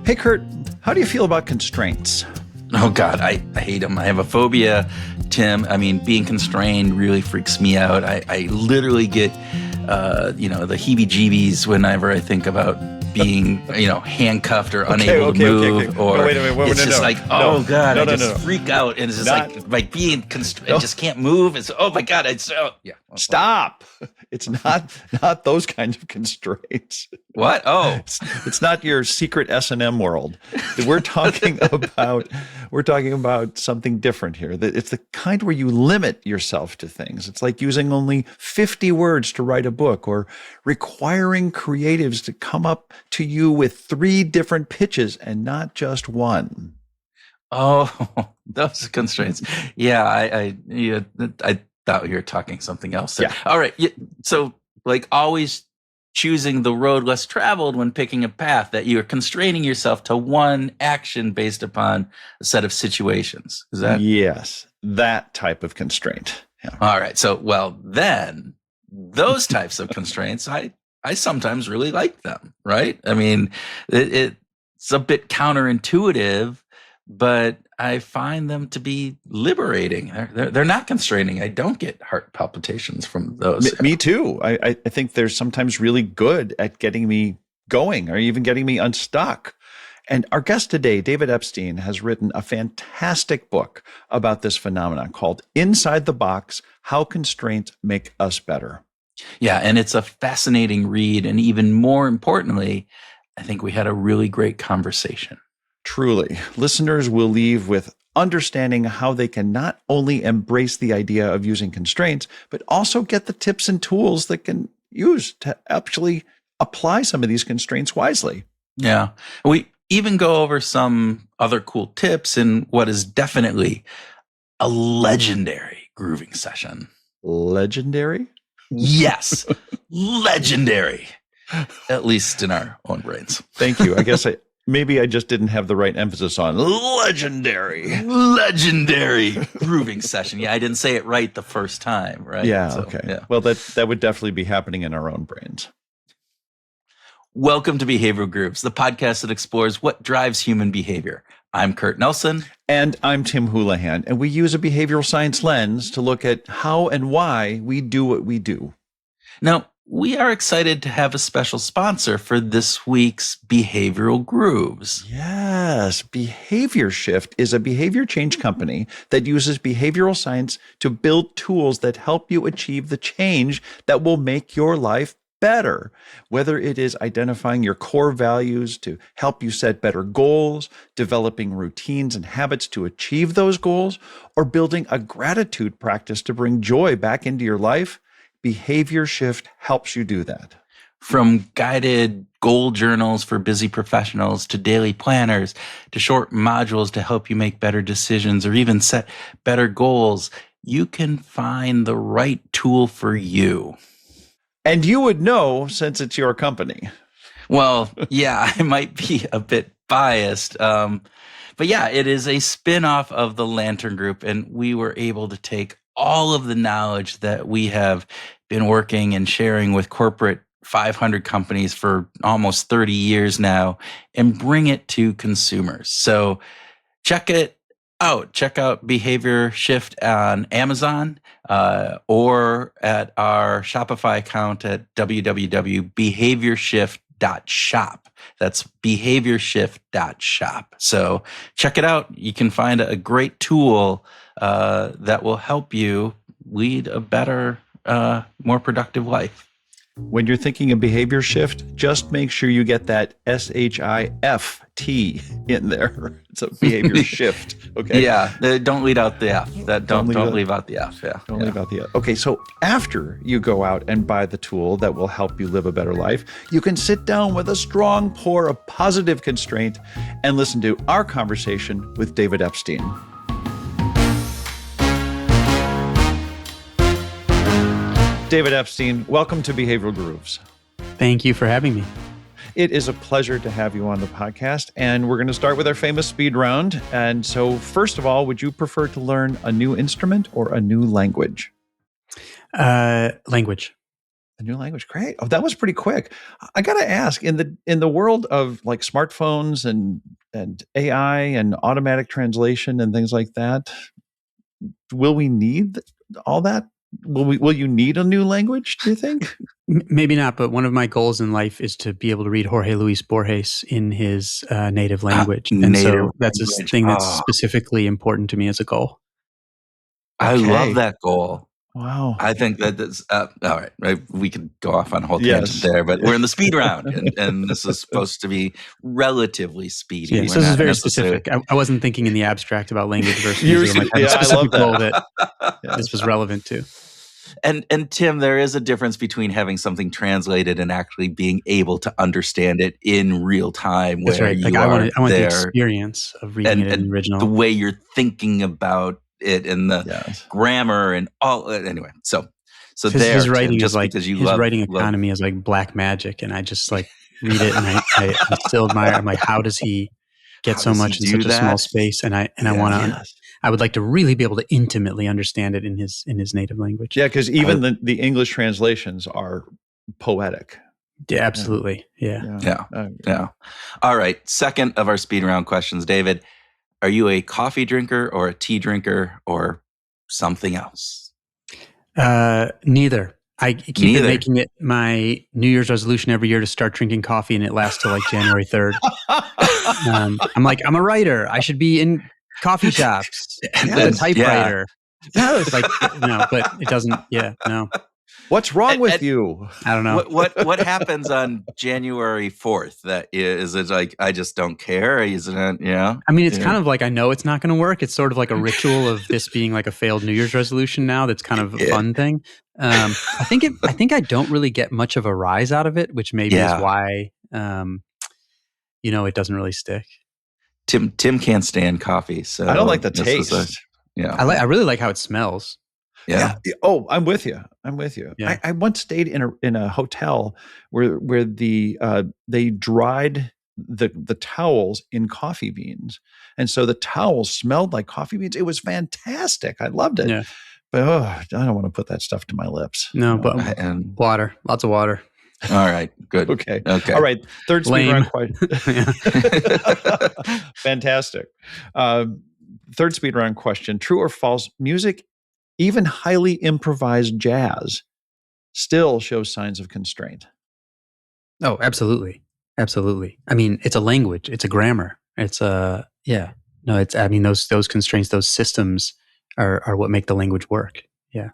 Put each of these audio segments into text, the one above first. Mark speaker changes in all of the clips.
Speaker 1: Hey, Kurt, how do you feel about constraints?
Speaker 2: Oh, God, I hate them. I have a phobia, Tim. I mean, being constrained really freaks me out. I literally get, the heebie-jeebies whenever I think about being, handcuffed or unable to move. Or
Speaker 1: no, wait,
Speaker 2: it's just like, oh, God, I just freak out. And it's just like being constrained. I just can't move. It's, oh, my God.
Speaker 1: Stop. It's not those kinds of constraints.
Speaker 2: What? Oh,
Speaker 1: it's not your secret S&M world. We're talking about something different here. It's the kind where you limit yourself to things. It's like using only 50 words to write a book, or requiring creatives to come up to you with 3 different pitches and not just one.
Speaker 2: Oh, those constraints. Yeah, I thought you were talking something else there.
Speaker 1: Yeah.
Speaker 2: All right. So, like, always choosing the road less traveled when picking a path, that you're constraining yourself to one action based upon a set of situations. Is that?
Speaker 1: Yes, that type of constraint. Yeah.
Speaker 2: All right. So, well, then those types of constraints, I sometimes really like them, right? I mean, it's a bit counterintuitive, but I find them to be liberating. They're not constraining. I don't get heart palpitations from those.
Speaker 1: Me too. I think they're sometimes really good at getting me going, or even getting me unstuck. And our guest today, David Epstein, has written a fantastic book about this phenomenon called Inside the Box: How Constraints Make Us Better.
Speaker 2: Yeah, and it's a fascinating read. And even more importantly, I think we had a really great conversation.
Speaker 1: Truly, listeners will leave with understanding how they can not only embrace the idea of using constraints, but also get the tips and tools that can use to actually apply some of these constraints wisely.
Speaker 2: Yeah. We even go over some other cool tips in what is definitely a legendary grooving session.
Speaker 1: Legendary?
Speaker 2: Yes, legendary, at least in our own brains.
Speaker 1: Thank you. I guess maybe I just didn't have the right emphasis on legendary.
Speaker 2: Legendary grooving session. Yeah, I didn't say it right the first time, right?
Speaker 1: Yeah,
Speaker 2: So,
Speaker 1: okay.
Speaker 2: Yeah.
Speaker 1: Well, that would definitely be happening in our own brains.
Speaker 2: Welcome to Behavioral Grooves, the podcast that explores what drives human behavior. I'm Kurt Nelson.
Speaker 1: And I'm Tim Houlihan. And we use a behavioral science lens to look at how and why we do what we do.
Speaker 2: Now, we are excited to have a special sponsor for this week's Behavioral Grooves.
Speaker 1: Yes, Behavior Shift is a behavior change company that uses behavioral science to build tools that help you achieve the change that will make your life better. Whether it is identifying your core values to help you set better goals, developing routines and habits to achieve those goals, or building a gratitude practice to bring joy back into your life, Behavior Shift helps you do that.
Speaker 2: From guided goal journals for busy professionals to daily planners to short modules to help you make better decisions or even set better goals, you can find the right tool for you.
Speaker 1: And you would know since it's your company.
Speaker 2: Well, yeah, I might be a bit biased. But yeah, it is a spin-off of the Lantern Group, and we were able to take all of the knowledge that we have been working and sharing with corporate 500 companies for almost 30 years now and bring it to consumers. So check it out. Check out Behavior Shift on Amazon or at our Shopify account at www.behaviorshift.shop. That's behaviorshift.shop. So check it out. You can find a great tool that will help you lead a better, more productive life.
Speaker 1: When you're thinking of behavior shift, just make sure you get that SHIFT in there. It's a behavior shift. Okay.
Speaker 2: Yeah. Don't leave out the F. Don't leave out the F. Yeah.
Speaker 1: Don't leave out the F. Okay. So after you go out and buy the tool that will help you live a better life, you can sit down with a strong pour of positive constraint and listen to our conversation with David Epstein. David Epstein, welcome to Behavioral Grooves.
Speaker 3: Thank you for having me.
Speaker 1: It is a pleasure to have you on the podcast, and we're going to start with our famous speed round. And so, first of all, would you prefer to learn a new instrument or a new language?
Speaker 3: Language.
Speaker 1: A new language. Great. Oh, that was pretty quick. I got to ask, in the world of like smartphones and AI and automatic translation and things like that, will we need all that? Will you need a new language, do you think?
Speaker 3: Maybe not, but one of my goals in life is to be able to read Jorge Luis Borges in his native language. And so that's a thing that's specifically important to me as a goal.
Speaker 2: I love that goal.
Speaker 1: Wow.
Speaker 2: I think that's all right. We could go off on a whole tangent there, but we're in the speed round, and this is supposed to be relatively speedy.
Speaker 3: Yeah, so this is very specific. I wasn't thinking in the abstract about language versus music. I love that. This was relevant to.
Speaker 2: And Tim, there is a difference between having something translated and actually being able to understand it in real time.
Speaker 3: That's right. Like I want the experience of reading it in the original.
Speaker 2: The way you're thinking about it and the grammar and all. Anyway, so there,
Speaker 3: his writing
Speaker 2: Tim,
Speaker 3: is like his writing economy is like black magic, and I just like read it and I still admire. I'm like, how does he get so much in such a small space? And I want to. I would like to really be able to intimately understand it in his native language.
Speaker 1: Yeah, because even the English translations are poetic.
Speaker 3: Yeah, absolutely. Yeah.
Speaker 2: All right. Second of our speed round questions, David. Are you a coffee drinker or a tea drinker or something else?
Speaker 3: Neither. I keep making it my New Year's resolution every year to start drinking coffee, and it lasts till like January 3rd. I'm like, I'm a writer. I should be in coffee shops with a typewriter.
Speaker 1: Yeah.
Speaker 3: Like, but it doesn't. Yeah, no.
Speaker 1: What's wrong with you?
Speaker 3: I don't know.
Speaker 2: What happens on January 4th? That is it like I just don't care? Is it?
Speaker 3: I mean, it's kind of like I know it's not going to work. It's sort of like a ritual of this being like a failed New Year's resolution now. That's kind of a fun thing. I think I don't really get much of a rise out of it, which maybe is why it doesn't really stick.
Speaker 2: Tim can't stand coffee, so
Speaker 1: I don't like the taste.
Speaker 3: I really like how it smells.
Speaker 1: Yeah. Oh, I'm with you. Yeah. I once stayed in a hotel where they dried the towels in coffee beans, and so the towels smelled like coffee beans. It was fantastic. I loved it. Yeah. But I don't want to put that stuff to my lips.
Speaker 3: No, but water, lots of water.
Speaker 2: All right, good.
Speaker 1: Okay. All right. Third speed round question. Fantastic. Third speed round question: true or false? Music, even highly improvised jazz, still shows signs of constraint.
Speaker 3: Oh, absolutely. Absolutely. I mean, it's a language. It's a grammar. It's those constraints, those systems are what make the language work. Yeah.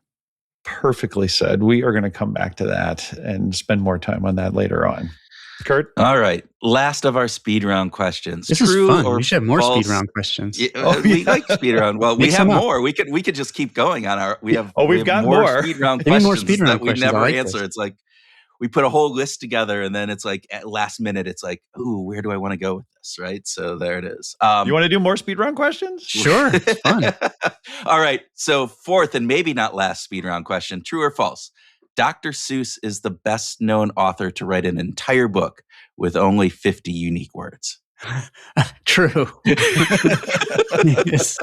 Speaker 1: Perfectly said. We are going to come back to that and spend more time on that later on. Kurt?
Speaker 2: All right. Last of our speed round questions.
Speaker 3: This is fun. We should have more speed round questions.
Speaker 2: We like speed round. Well, we have more. We could just keep going on our. We've got more speed round questions that we never answer. It's like we put a whole list together, and then it's like at last minute, it's like, ooh, where do I want to go with this? Right. So there it is.
Speaker 1: You want to do more speed round questions?
Speaker 3: Sure. It's fun.
Speaker 2: All right. So fourth and maybe not last speed round question: true or false? Dr. Seuss is the best known author to write an entire book with only 50 unique words.
Speaker 3: True. Yes.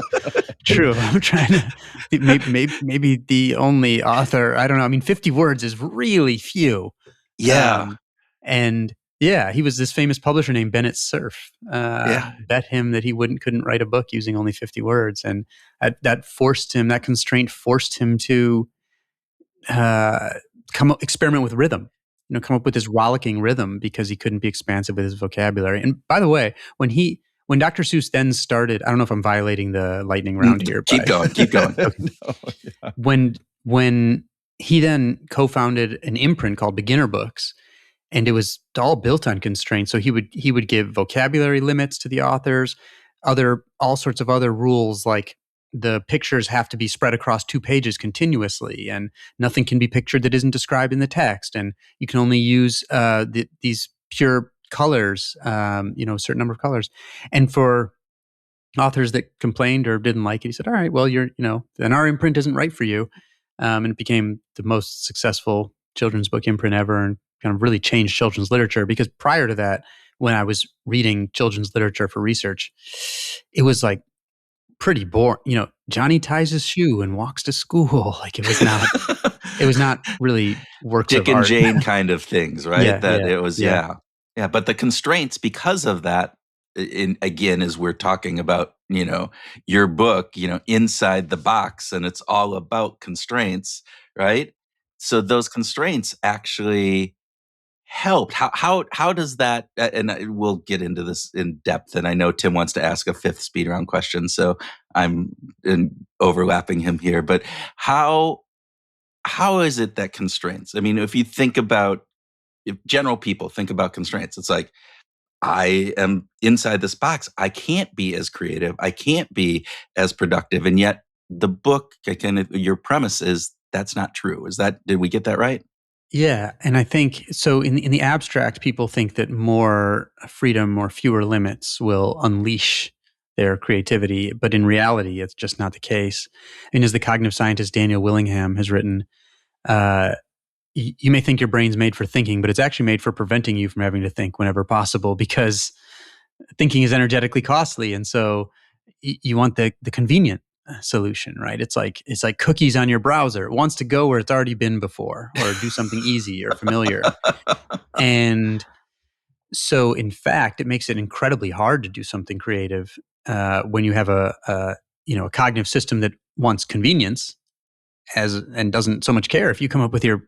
Speaker 3: True. I'm trying to maybe the only author. I don't know. I mean, 50 words is really few.
Speaker 2: Yeah.
Speaker 3: He was this famous publisher named Bennett Cerf. Bet him that he couldn't write a book using only 50 words, and that constraint forced him to experiment with rhythm. Come up with this rollicking rhythm because he couldn't be expansive with his vocabulary. And by the way, when Dr. Seuss then started, I don't know if I'm violating the lightning round here.
Speaker 2: Keep going.
Speaker 3: Okay. When he then co-founded an imprint called Beginner Books, and it was all built on constraints. So he would give vocabulary limits to the authors, all sorts of other rules like the pictures have to be spread across 2 pages continuously, and nothing can be pictured that isn't described in the text. And you can only use these pure colors, a certain number of colors. And for authors that complained or didn't like it, he said, all right, well, then our imprint isn't right for you. And it became the most successful children's book imprint ever, and kind of really changed children's literature. Because prior to that, when I was reading children's literature for research, it was like pretty boring. Johnny ties his shoe and walks to school. Like it was not. It was not really works
Speaker 2: Dick
Speaker 3: of
Speaker 2: and
Speaker 3: art.
Speaker 2: Jane kind of things, right?
Speaker 3: Yeah,
Speaker 2: That
Speaker 3: yeah,
Speaker 2: it was,
Speaker 3: yeah.
Speaker 2: yeah. Yeah. But the constraints, because of that, again, as we're talking about, your book, inside the box, and it's all about constraints, right? So those constraints actually helped. How does that? We'll get into this in depth. And I know Tim wants to ask a fifth speed round question, so I'm overlapping him here. But how is it that constraints? I mean, if you think about, if general people think about constraints, it's like, I am inside this box. I can't be as creative. I can't be as productive. And yet the book, your premise is that's not true. Did we get that right?
Speaker 3: Yeah, and I think so. In the abstract, people think that more freedom or fewer limits will unleash their creativity, but in reality, it's just not the case. And as the cognitive scientist Daniel Willingham has written, uh, you may think your brain's made for thinking, but it's actually made for preventing you from having to think whenever possible, because thinking is energetically costly, and so you want the convenient solution, right? It's like cookies on your browser. It wants to go where it's already been before, or do something easy or familiar. And so, in fact, it makes it incredibly hard to do something creative when you have a cognitive system that wants convenience and doesn't so much care if you come up with your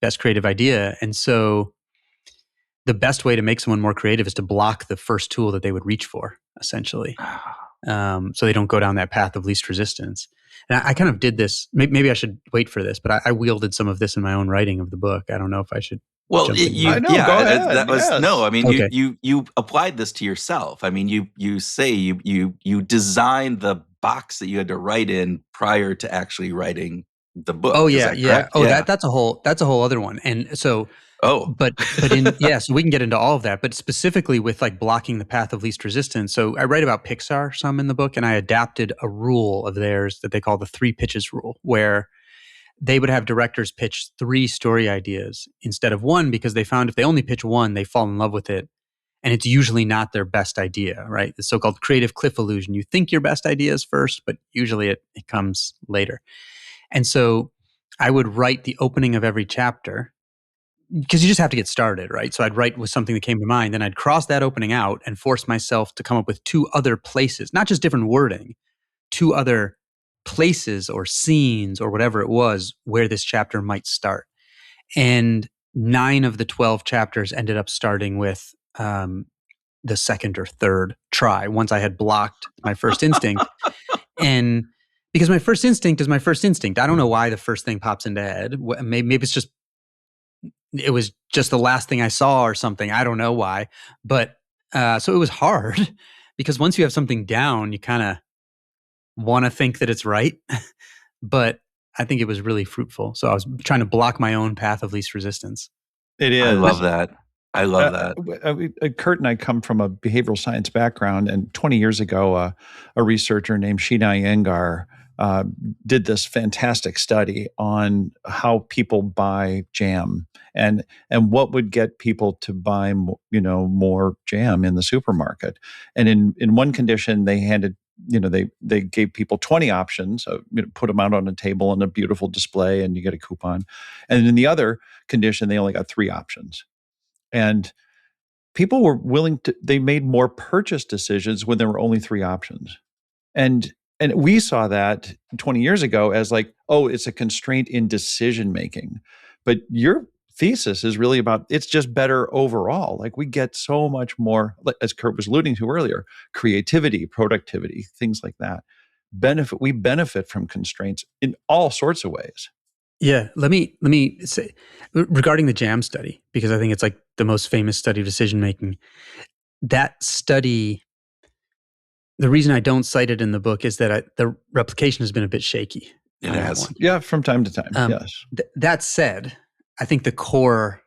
Speaker 3: best creative idea. And so, the best way to make someone more creative is to block the first tool that they would reach for, essentially. So they don't go down that path of least resistance. And I kind of did this. Maybe I should wait for this, but I wielded some of this in my own writing of the book. I don't know if I should
Speaker 2: Well,
Speaker 3: jump in
Speaker 1: I
Speaker 3: here.
Speaker 1: know. Go ahead.
Speaker 2: that was
Speaker 1: Yes.
Speaker 2: no. I mean,
Speaker 3: Okay.
Speaker 2: you applied this to yourself. I mean, you say you designed the box that you had to write in prior to actually writing the book.
Speaker 3: Oh
Speaker 2: Is
Speaker 3: yeah,
Speaker 2: that
Speaker 3: yeah.
Speaker 2: correct?
Speaker 3: Oh,
Speaker 2: Yeah.
Speaker 3: that's a whole other one. And so,
Speaker 2: Oh,
Speaker 3: but in yeah, so we can get into all of that. But specifically with like blocking the path of least resistance. So I write about Pixar some in the book, and I adapted a rule of theirs that they call the 3 pitches rule, where they would have directors pitch 3 story ideas instead of 1, because they found if they only pitch 1, they fall in love with it. And it's usually not their best idea, right? The so-called creative cliff illusion. You think your best idea is first, but usually it comes later. And so I would write the opening of every chapter, because you just have to get started, right? So I'd write with something that came to mind, then I'd cross that opening out and force myself to come up with 2 other places, not just different wording, 2 other places or scenes or whatever it was where this chapter might start. And 9 of the 12 chapters ended up starting with the second or third try, once I had blocked my first instinct. And because my first instinct is my first instinct, I don't know why the first thing pops into head. Maybe it was just the last thing I saw or something. I don't know why. But so it was hard because once you have something down, you kind of want to think that it's right. But I think it was really fruitful. So I was trying to block my own path of least resistance.
Speaker 1: It is.
Speaker 2: I love that. I love that.
Speaker 1: Kurt and I come from a behavioral science background, and 20 years ago, a researcher named Sheena Iyengar did this fantastic study on how people buy jam and what would get people to buy more jam in the supermarket. And in one condition, they handed they gave people 20 options, put them out on a table on a beautiful display, and you get a coupon. And in the other condition, they only got 3 options. And people were they made more purchase decisions when there were only 3 options. And we saw that 20 years ago as like, oh, it's a constraint in decision making. But your thesis is really about it's just better overall. Like we get so much more, as Kurt was alluding to earlier, creativity, productivity, things like that. We benefit from constraints in all sorts of ways.
Speaker 3: Yeah, let me say regarding the JAM study, because I think it's like the most famous study of decision making. That study, the reason I don't cite it in the book is that the replication has been a bit shaky.
Speaker 2: It has.
Speaker 1: Yeah, from time to time. Yes.
Speaker 3: That said, I think the core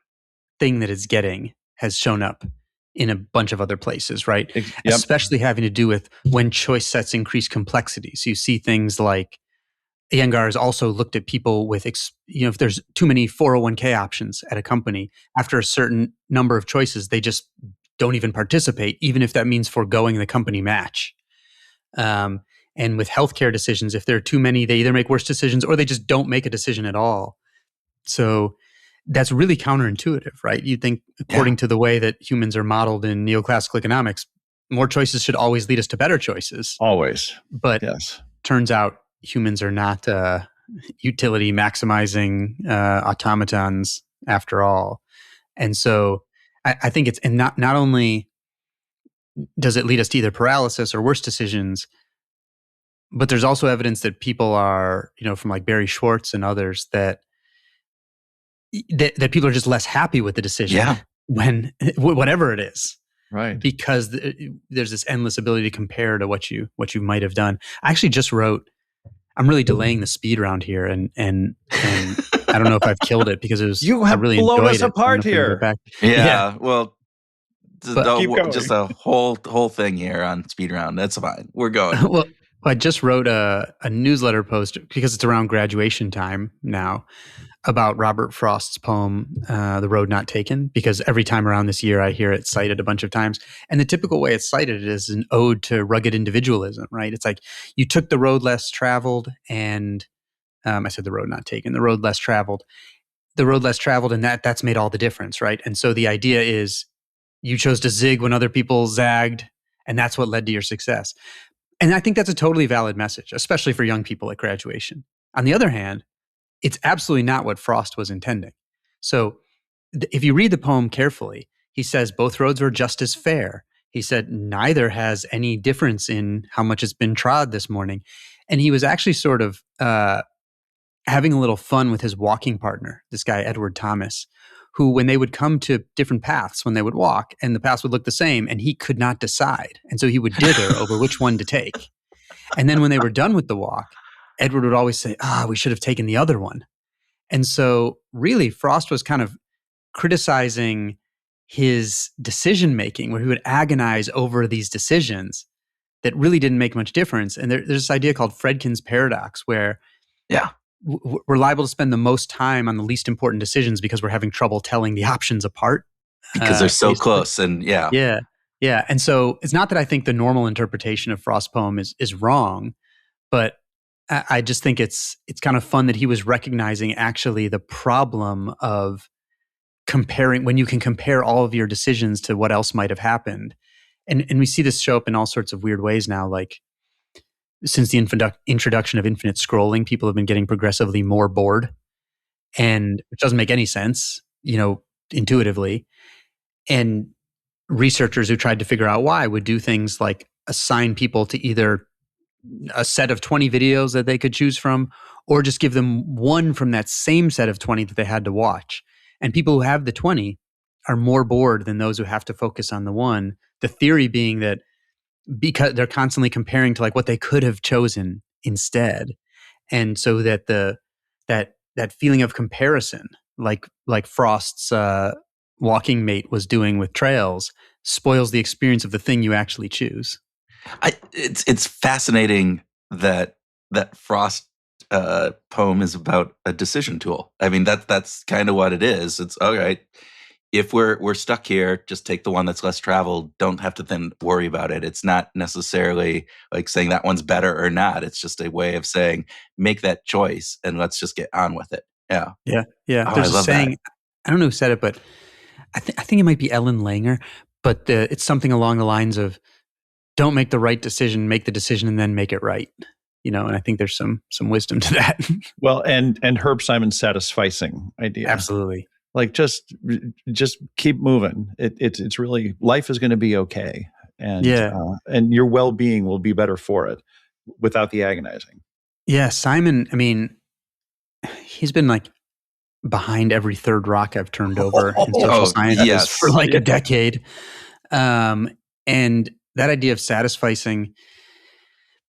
Speaker 3: thing that it's getting has shown up in a bunch of other places, right?
Speaker 1: Yep.
Speaker 3: Especially having to do with when choice sets increase complexity. So you see things like Iyengar has also looked at people with, if there's too many 401k options at a company, after a certain number of choices, they just don't even participate, even if that means foregoing the company match. And with healthcare decisions, if there are too many, they either make worse decisions or they just don't make a decision at all. So that's really counterintuitive, right? You think according to the way that humans are modeled in neoclassical economics, more choices should always lead us to better choices.
Speaker 1: Always.
Speaker 3: But
Speaker 1: Yes.
Speaker 3: turns out humans are not utility maximizing automatons after all. And so I think it's, and not only does it lead us to either paralysis or worse decisions, but there's also evidence that people are, from like Barry Schwartz and others, that people are just less happy with the decision when whatever it is.
Speaker 1: Right.
Speaker 3: Because there's this endless ability to compare to what you might have done. I actually just wrote, I'm really delaying the speed round here, and I don't know if I've killed it because it was,
Speaker 1: You have
Speaker 3: I really
Speaker 1: blown
Speaker 3: enjoyed
Speaker 1: us
Speaker 3: it.
Speaker 1: apart here.
Speaker 2: Yeah. Well,
Speaker 1: keep going.
Speaker 2: just a whole thing here on speed round. That's fine. We're going.
Speaker 3: Well, I just wrote a newsletter post because it's around graduation time now about Robert Frost's poem, The Road Not Taken, because every time around this year I hear it cited a bunch of times. And the typical way it's cited is an ode to rugged individualism, right? It's like you took the road less traveled and I said the road not taken, the road less traveled, and that's made all the difference, right? And so the idea is you chose to zig when other people zagged, and that's what led to your success. And I think that's a totally valid message, especially for young people at graduation. On the other hand, it's absolutely not what Frost was intending. So if you read the poem carefully, he says both roads were just as fair. He said neither has any difference in how much it's been trod this morning. And he was actually sort of having a little fun with his walking partner, this guy, Edward Thomas, who when they would come to different paths, when they would walk, and the paths would look the same, and he could not decide. And so he would dither over which one to take. And then when they were done with the walk, Edward would always say, we should have taken the other one. And so really Frost was kind of criticizing his decision-making, where he would agonize over these decisions that really didn't make much difference. And there's this idea called Fredkin's paradox, where we're liable to spend the most time on the least important decisions because we're having trouble telling the options apart.
Speaker 2: Because they're so close. And
Speaker 3: Yeah. And so it's not that I think the normal interpretation of Frost's poem is wrong, but I just think it's kind of fun that he was recognizing actually the problem of comparing, when you can compare all of your decisions to what else might have happened. And we see this show up in all sorts of weird ways now, like since the introduction of infinite scrolling, people have been getting progressively more bored, and which doesn't make any sense, intuitively. And researchers who tried to figure out why would do things like assign people to either a set of 20 videos that they could choose from, or just give them one from that same set of 20 that they had to watch. And people who have the 20 are more bored than those who have to focus on the one. The theory being that because they're constantly comparing to like what they could have chosen instead. And so that that feeling of comparison, like Frost's walking mate was doing with trails, spoils the experience of the thing you actually choose.
Speaker 2: It's fascinating that Frost poem is about a decision tool. I mean, that's kind of what it is. It's all right. If we're stuck here, just take the one that's less traveled. Don't have to then worry about it. It's not necessarily like saying that one's better or not. It's just a way of saying, make that choice and let's just get on with it. Yeah.
Speaker 3: Yeah.
Speaker 2: Oh,
Speaker 3: There's
Speaker 2: I
Speaker 3: a
Speaker 2: love
Speaker 3: saying,
Speaker 2: that.
Speaker 3: I don't know who said it, but I think it might be Ellen Langer, but it's something along the lines of, don't make the right decision, make the decision and then make it right. And I think there's some wisdom to that.
Speaker 1: Well, and Herb Simon's satisficing idea.
Speaker 3: Absolutely.
Speaker 1: Like just keep moving. It's really, life is going to be okay, and and your well-being will be better for it without the agonizing. Yeah,
Speaker 3: Simon. I mean, he's been like behind every third rock I've turned over in social sciences for like a decade, and that idea of satisficing,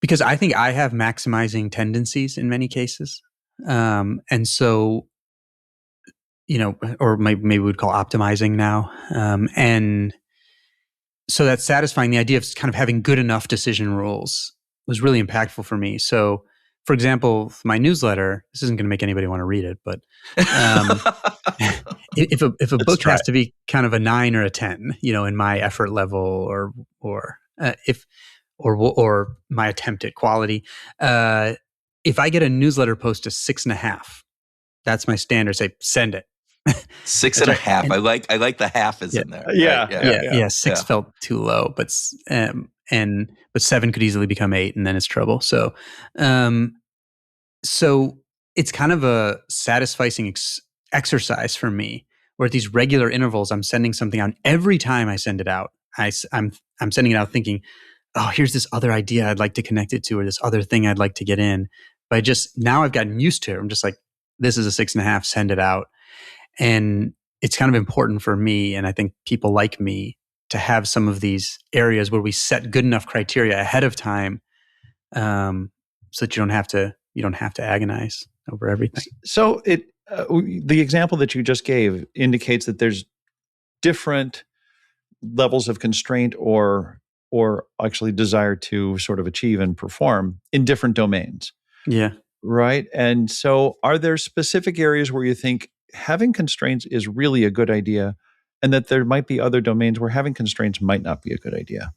Speaker 3: because I think I have maximizing tendencies in many cases, and so. Or maybe we'd call optimizing now. And so that's satisfying. The idea of kind of having good enough decision rules was really impactful for me. So, for example, my newsletter, this isn't going to make anybody want to read it, but if a book has to be kind of a 9 or a 10, in my effort level or my attempt at quality, if I get a newsletter post a 6.5, That's my standard. Say, send it.
Speaker 2: Six and a half.
Speaker 3: And,
Speaker 2: I like the half is in there.
Speaker 1: Yeah.
Speaker 2: Right?
Speaker 3: Yeah. Six felt too low, but 7 could easily become 8, and then it's trouble. So, so it's kind of a satisfying exercise for me, where at these regular intervals, I'm sending something out. Every time I send it out, I'm sending it out thinking, oh, here's this other idea I'd like to connect it to, or this other thing I'd like to get in. But now I've gotten used to it. I'm just like, this is a 6.5, send it out. And it's kind of important for me, and I think people like me, to have some of these areas where we set good enough criteria ahead of time, so that you don't have to agonize over everything.
Speaker 1: So the example that you just gave indicates that there's different levels of constraint or actually desire to sort of achieve and perform in different domains.
Speaker 3: Yeah.
Speaker 1: Right. And so are there specific areas where you think having constraints is really a good idea, and that there might be other domains where having constraints might not be a good idea?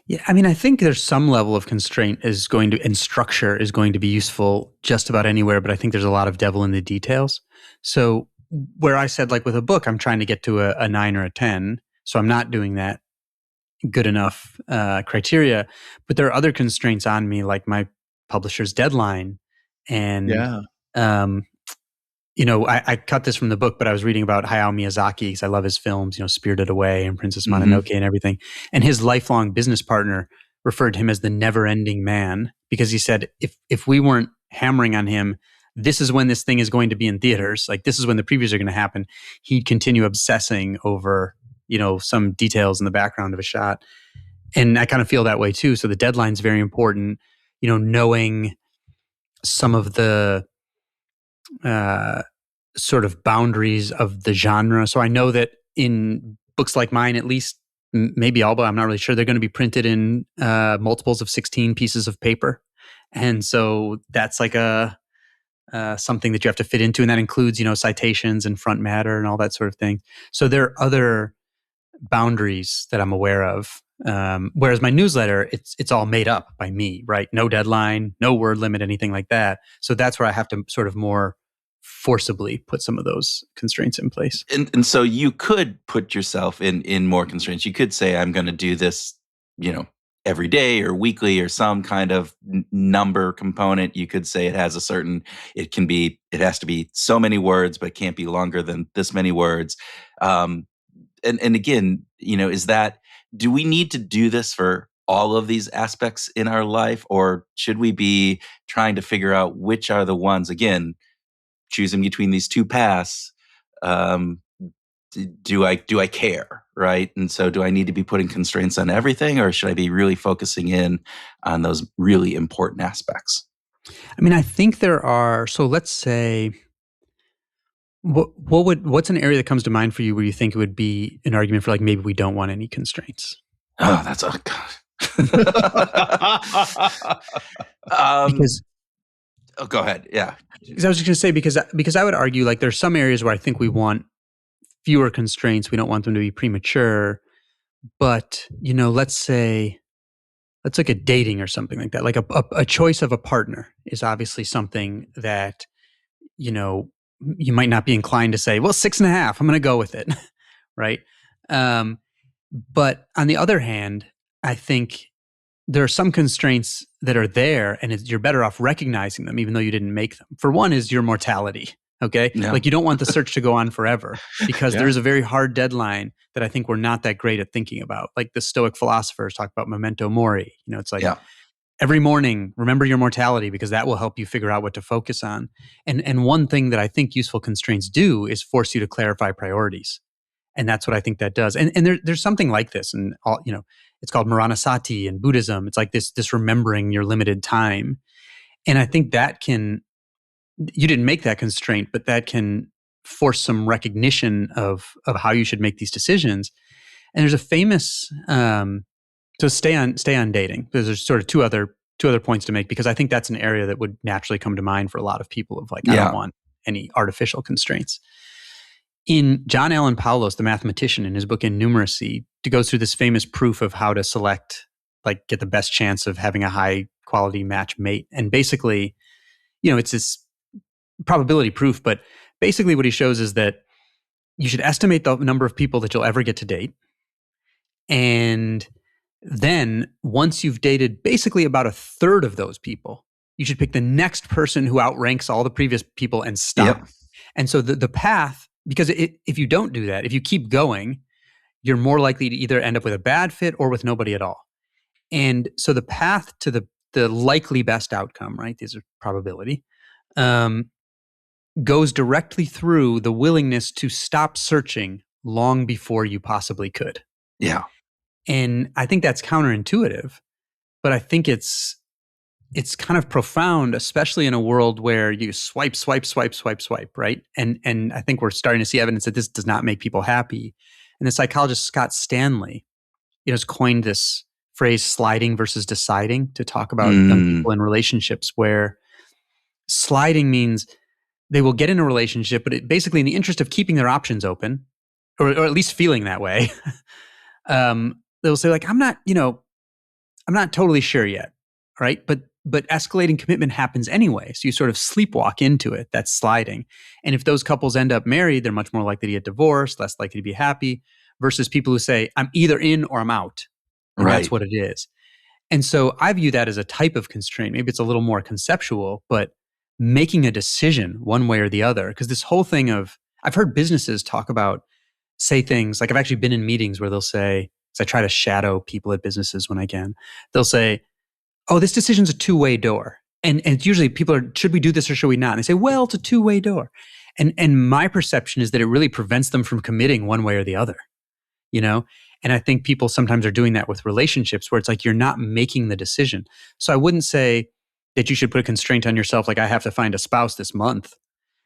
Speaker 3: Yeah, I mean, I think there's some level of constraint and structure is going to be useful just about anywhere, but I think there's a lot of devil in the details. So where I said, like with a book, I'm trying to get to a 9 or a 10, so I'm not doing that good enough criteria. But there are other constraints on me, like my publisher's deadline. And, I cut this from the book, but I was reading about Hayao Miyazaki, because I love his films, Spirited Away and Princess Mononoke and everything. And his lifelong business partner referred to him as the never-ending man, because he said, if we weren't hammering on him, this is when this thing is going to be in theaters, like this is when the previews are going to happen, he'd continue obsessing over, some details in the background of a shot. And I kind of feel that way too. So the deadline's very important, knowing some of the sort of boundaries of the genre. So I know that in books like mine, at least, maybe all, but I'm not really sure, they're going to be printed in multiples of 16 pieces of paper. And so that's like something that you have to fit into. And that includes, citations and front matter and all that sort of thing. So there are other boundaries that I'm aware of. Whereas my newsletter, it's all made up by me, right? No deadline, no word limit, anything like that. So that's where I have to sort of more forcibly put some of those constraints in place.
Speaker 2: And so you could put yourself in more constraints. You could say, I'm going to do this, every day or weekly, or some kind of number component. You could say it has it has to be so many words, but it can't be longer than this many words. And again, do we need to do this for all of these aspects in our life, or should we be trying to figure out which are the ones, again, choosing between these two paths? Do I care, right? And so do I need to be putting constraints on everything, or should I be really focusing in on those really important aspects?
Speaker 3: I mean, I think there are, so let's say, what's an area that comes to mind for you where you think it would be an argument for, like, maybe we don't want any constraints?
Speaker 2: Oh, that's a
Speaker 3: because
Speaker 2: go ahead. Yeah.
Speaker 3: Because I was just going to say, because I would argue, like, there's some areas where I think we want fewer constraints. We don't want them to be premature. But, let's look at dating or something like that. Like a choice of a partner is obviously something that, you might not be inclined to say, well, 6.5, I'm going to go with it. Right. But on the other hand, I think there are some constraints that are there, and you're better off recognizing them, even though you didn't make them. For one is your mortality. Okay.
Speaker 2: Yeah.
Speaker 3: Like, you don't want the search to go on forever, because there's a very hard deadline that I think we're not that great at thinking about. Like the Stoic philosophers talk about memento mori. It's like, every morning, remember your mortality, because that will help you figure out what to focus on. And one thing that I think useful constraints do is force you to clarify priorities. And that's what I think that does. And there's something like this, and it's called Maranasati in Buddhism. It's like this remembering your limited time. And I think that you didn't make that constraint, but that can force some recognition of how you should make these decisions. And there's a famous, so stay on dating. There's sort of two other points to make, because I think that's an area that would naturally come to mind for a lot of people of, like, I don't want any artificial constraints. In John Allen Paulos, the mathematician, in his book In Numeracy, goes through this famous proof of how to select, like, get the best chance of having a high quality match mate. And basically, it's this probability proof, but basically what he shows is that you should estimate the number of people that you'll ever get to date. And then once you've dated basically about a third of those people, you should pick the next person who outranks all the previous people and stop.
Speaker 2: Yep.
Speaker 3: And so the path, because if you don't do that, if you keep going, you're more likely to either end up with a bad fit or with nobody at all. And so the path to the likely best outcome, right? These are probability, goes directly through the willingness to stop searching long before you possibly could.
Speaker 2: Yeah.
Speaker 3: And I think that's counterintuitive, but I think it's kind of profound, especially in a world where you swipe, right? And I think we're starting to see evidence that this does not make people happy. And the psychologist Scott Stanley, has coined this phrase sliding versus deciding to talk about young people in relationships, where sliding means they will get in a relationship, but basically in the interest of keeping their options open, or at least feeling that way, they'll say like, I'm not totally sure yet. Right. But escalating commitment happens anyway. So you sort of sleepwalk into it. That's sliding. And if those couples end up married, they're much more likely to get divorced, less likely to be happy, versus people who say, I'm either in or I'm out. And
Speaker 2: Right.
Speaker 3: That's what it is. And so I view that as a type of constraint. Maybe it's a little more conceptual, but making a decision one way or the other. Because this whole thing of, I've heard businesses say things like, I've actually been in meetings where they'll say, because I try to shadow people at businesses when I can, they'll say, oh, this decision's a two-way door. And it's usually people are, should we do this or should we not? And they say, well, it's a two-way door. And my perception is that it really prevents them from committing one way or the other, And I think people sometimes are doing that with relationships where it's like you're not making the decision. So I wouldn't say that you should put a constraint on yourself like I have to find a spouse this month.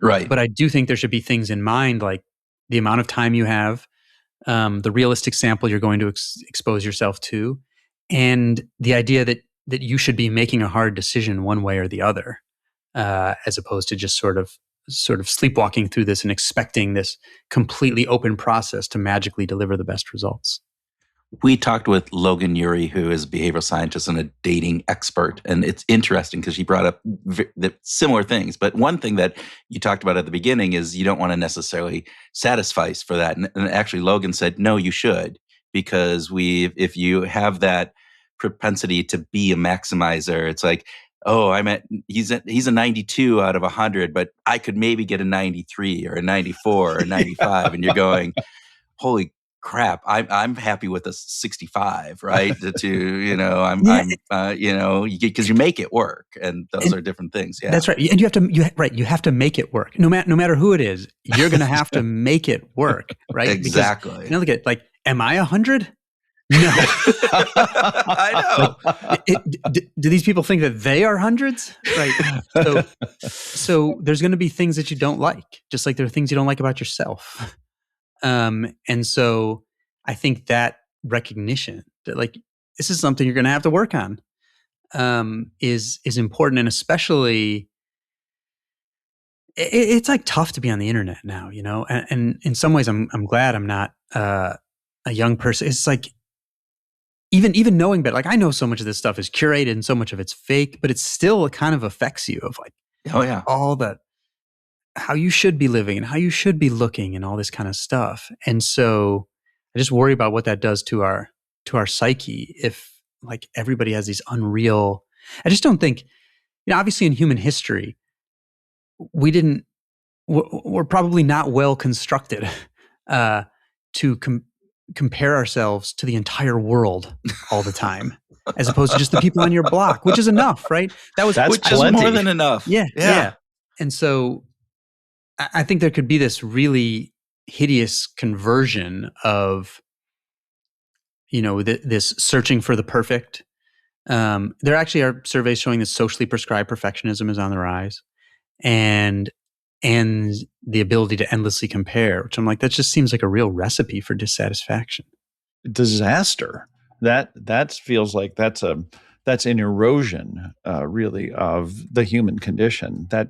Speaker 2: Right.
Speaker 3: But I do think there should be things in mind like the amount of time you have, the realistic sample you're going to expose yourself to, and the idea that you should be making a hard decision one way or the other, as opposed to just sort of sleepwalking through this and expecting this completely open process to magically deliver the best results.
Speaker 2: We talked with Logan Urey, who is a behavioral scientist and a dating expert. And it's interesting because he brought up similar things. But one thing that you talked about at the beginning is you don't want to necessarily satisfy for that. And actually, Logan said, no, you should. Because if you have that propensity to be a maximizer, it's like, oh, he's a 92 out of 100, but I could maybe get a 93 or a 94 or a 95. And you're going, holy crap, I'm happy with a 65, right? Because you make it work, and those are different things. Yeah,
Speaker 3: that's right. And you have to make it work. No matter who it is, you're going to have to make it work, right?
Speaker 2: Exactly.
Speaker 3: Because, look at am I 100? No.
Speaker 2: I know.
Speaker 3: Do these people think that they are hundreds? Right. So there's going to be things that you don't like, just like there are things you don't like about yourself. And so I think that recognition that this is something you're going to have to work on, is important. And especially it's tough to be on the internet now, and in some ways I'm glad I'm not, a young person. It's even knowing better, I know so much of this stuff is curated and so much of it's fake, but it still kind of affects you of
Speaker 2: oh yeah,
Speaker 3: all that, how you should be living and how you should be looking and all this kind of stuff. And so I just worry about what that does to our psyche if everybody has these unreal, I just don't think, obviously in human history, we're probably not well constructed to compare ourselves to the entire world all the time, as opposed to just the people on your block, which is enough, right?
Speaker 2: Which is more than enough.
Speaker 3: Yeah. And so I think there could be this really hideous conversion of, this searching for the perfect. There actually are surveys showing that socially prescribed perfectionism is on the rise, and the ability to endlessly compare, which I'm that just seems like a real recipe for dissatisfaction.
Speaker 1: Disaster. That feels like that's an erosion, really, of the human condition. That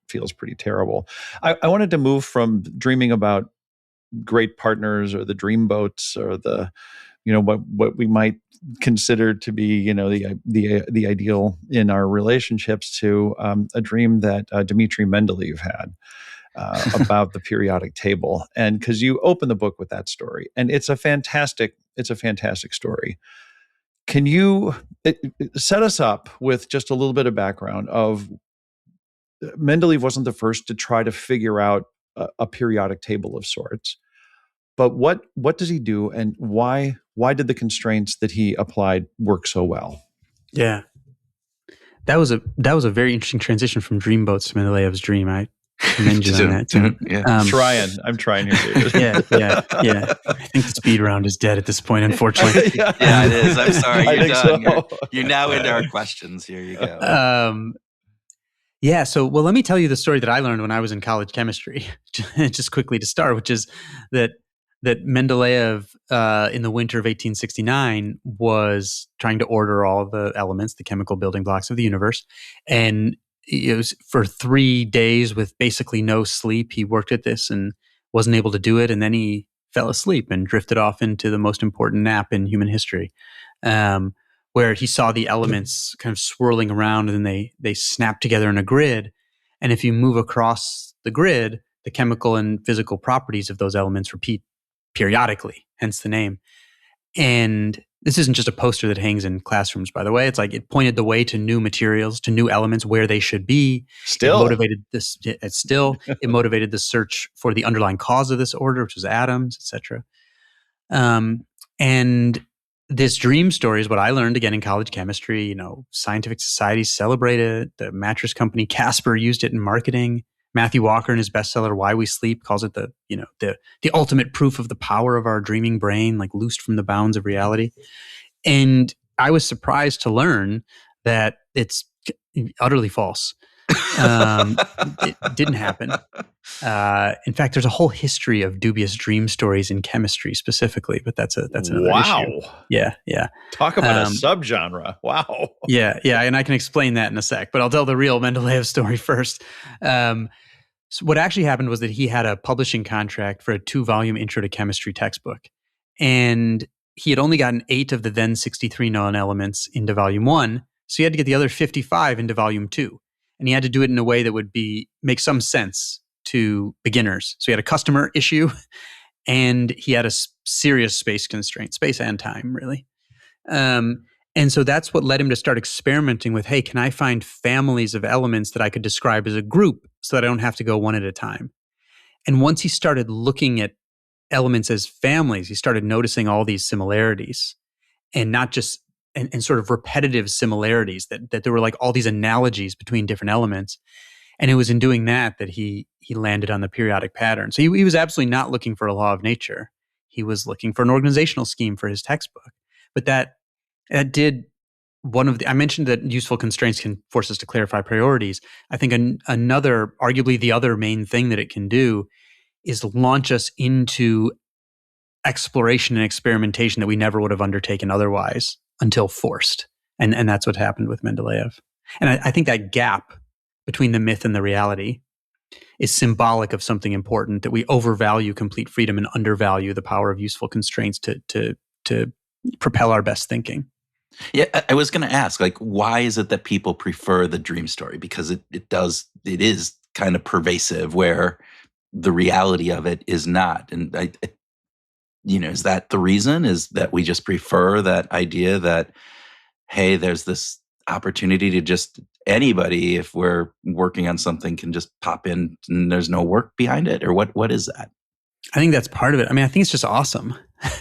Speaker 1: feels pretty terrible. I wanted to move from dreaming about great partners or the dream boats or the, what we might considered to be, the ideal in our relationships, to a dream that Dmitri Mendeleev had about the periodic table. And because you open the book with that story, and it's a fantastic story. Can you set us up with just a little bit of background of Mendeleev wasn't the first to try to figure out a periodic table of sorts, but what does he do, and why did the constraints that he applied work so well?
Speaker 3: Yeah, that was a very interesting transition from Dreamboats to Mendeleev's dream. I commend you on that, Tim.
Speaker 2: Yeah.
Speaker 1: I'm trying here, David.
Speaker 3: Yeah. I think the speed round is dead at this point, unfortunately.
Speaker 2: Yeah, it is. I'm sorry. You're done.
Speaker 1: So.
Speaker 2: You're now into our questions. Here you go.
Speaker 3: Yeah. So, well, let me tell you the story that I learned when I was in college chemistry, just quickly to start, which is that Mendeleev, in the winter of 1869, was trying to order all of the elements, the chemical building blocks of the universe. And it was for 3 days with basically no sleep. He worked at this and wasn't able to do it. And then he fell asleep and drifted off into the most important nap in human history, where he saw the elements kind of swirling around, and then they snap together in a grid. And if you move across the grid, the chemical and physical properties of those elements repeat periodically, hence the name. And this isn't just a poster that hangs in classrooms, by the way. It's like it pointed the way to new materials, to new elements, where they should be. It motivated the search for the underlying cause of this order, which was atoms, etc. And this dream story is what I learned again in college chemistry. Scientific societies celebrate it. The mattress company Casper used it in marketing. Matthew Walker, in his bestseller Why We Sleep, calls it the ultimate proof of the power of our dreaming brain, like loosed from the bounds of reality. And I was surprised to learn that it's utterly false. It didn't happen. In fact, there's a whole history of dubious dream stories in chemistry specifically, but that's another issue. Yeah.
Speaker 1: Talk about a subgenre. Wow.
Speaker 3: Yeah, and I can explain that in a sec, but I'll tell the real Mendeleev story first. So what actually happened was that he had a publishing contract for a 2-volume Intro to Chemistry textbook, and he had only gotten 8 of the then 63 known elements into volume 1, so he had to get the other 55 into volume 2. And he had to do it in a way that would make some sense to beginners. So he had a customer issue, and he had a serious space constraint, space and time, really. And so that's what led him to start experimenting with, hey, can I find families of elements that I could describe as a group so that I don't have to go one at a time? And once he started looking at elements as families, he started noticing all these similarities, and not just and sort of repetitive similarities, that there were like all these analogies between different elements. And it was in doing that he landed on the periodic pattern. So he was absolutely not looking for a law of nature. He was looking for an organizational scheme for his textbook. But that did I mentioned that useful constraints can force us to clarify priorities. I think another, arguably the other main thing that it can do is launch us into exploration and experimentation that we never would have undertaken otherwise until forced. And that's what happened with Mendeleev. And I think that gap between the myth and the reality is symbolic of something important, that we overvalue complete freedom and undervalue the power of useful constraints to propel our best thinking.
Speaker 2: Yeah, I was going to ask, why is it that people prefer the dream story? Because it is kind of pervasive, where the reality of it is not. And is that the reason? Is that we just prefer that idea that, hey, there's this opportunity to just anybody, if we're working on something, can just pop in and there's no work behind it? Or what is that?
Speaker 3: I think that's part of it. I mean, I think it's just awesome.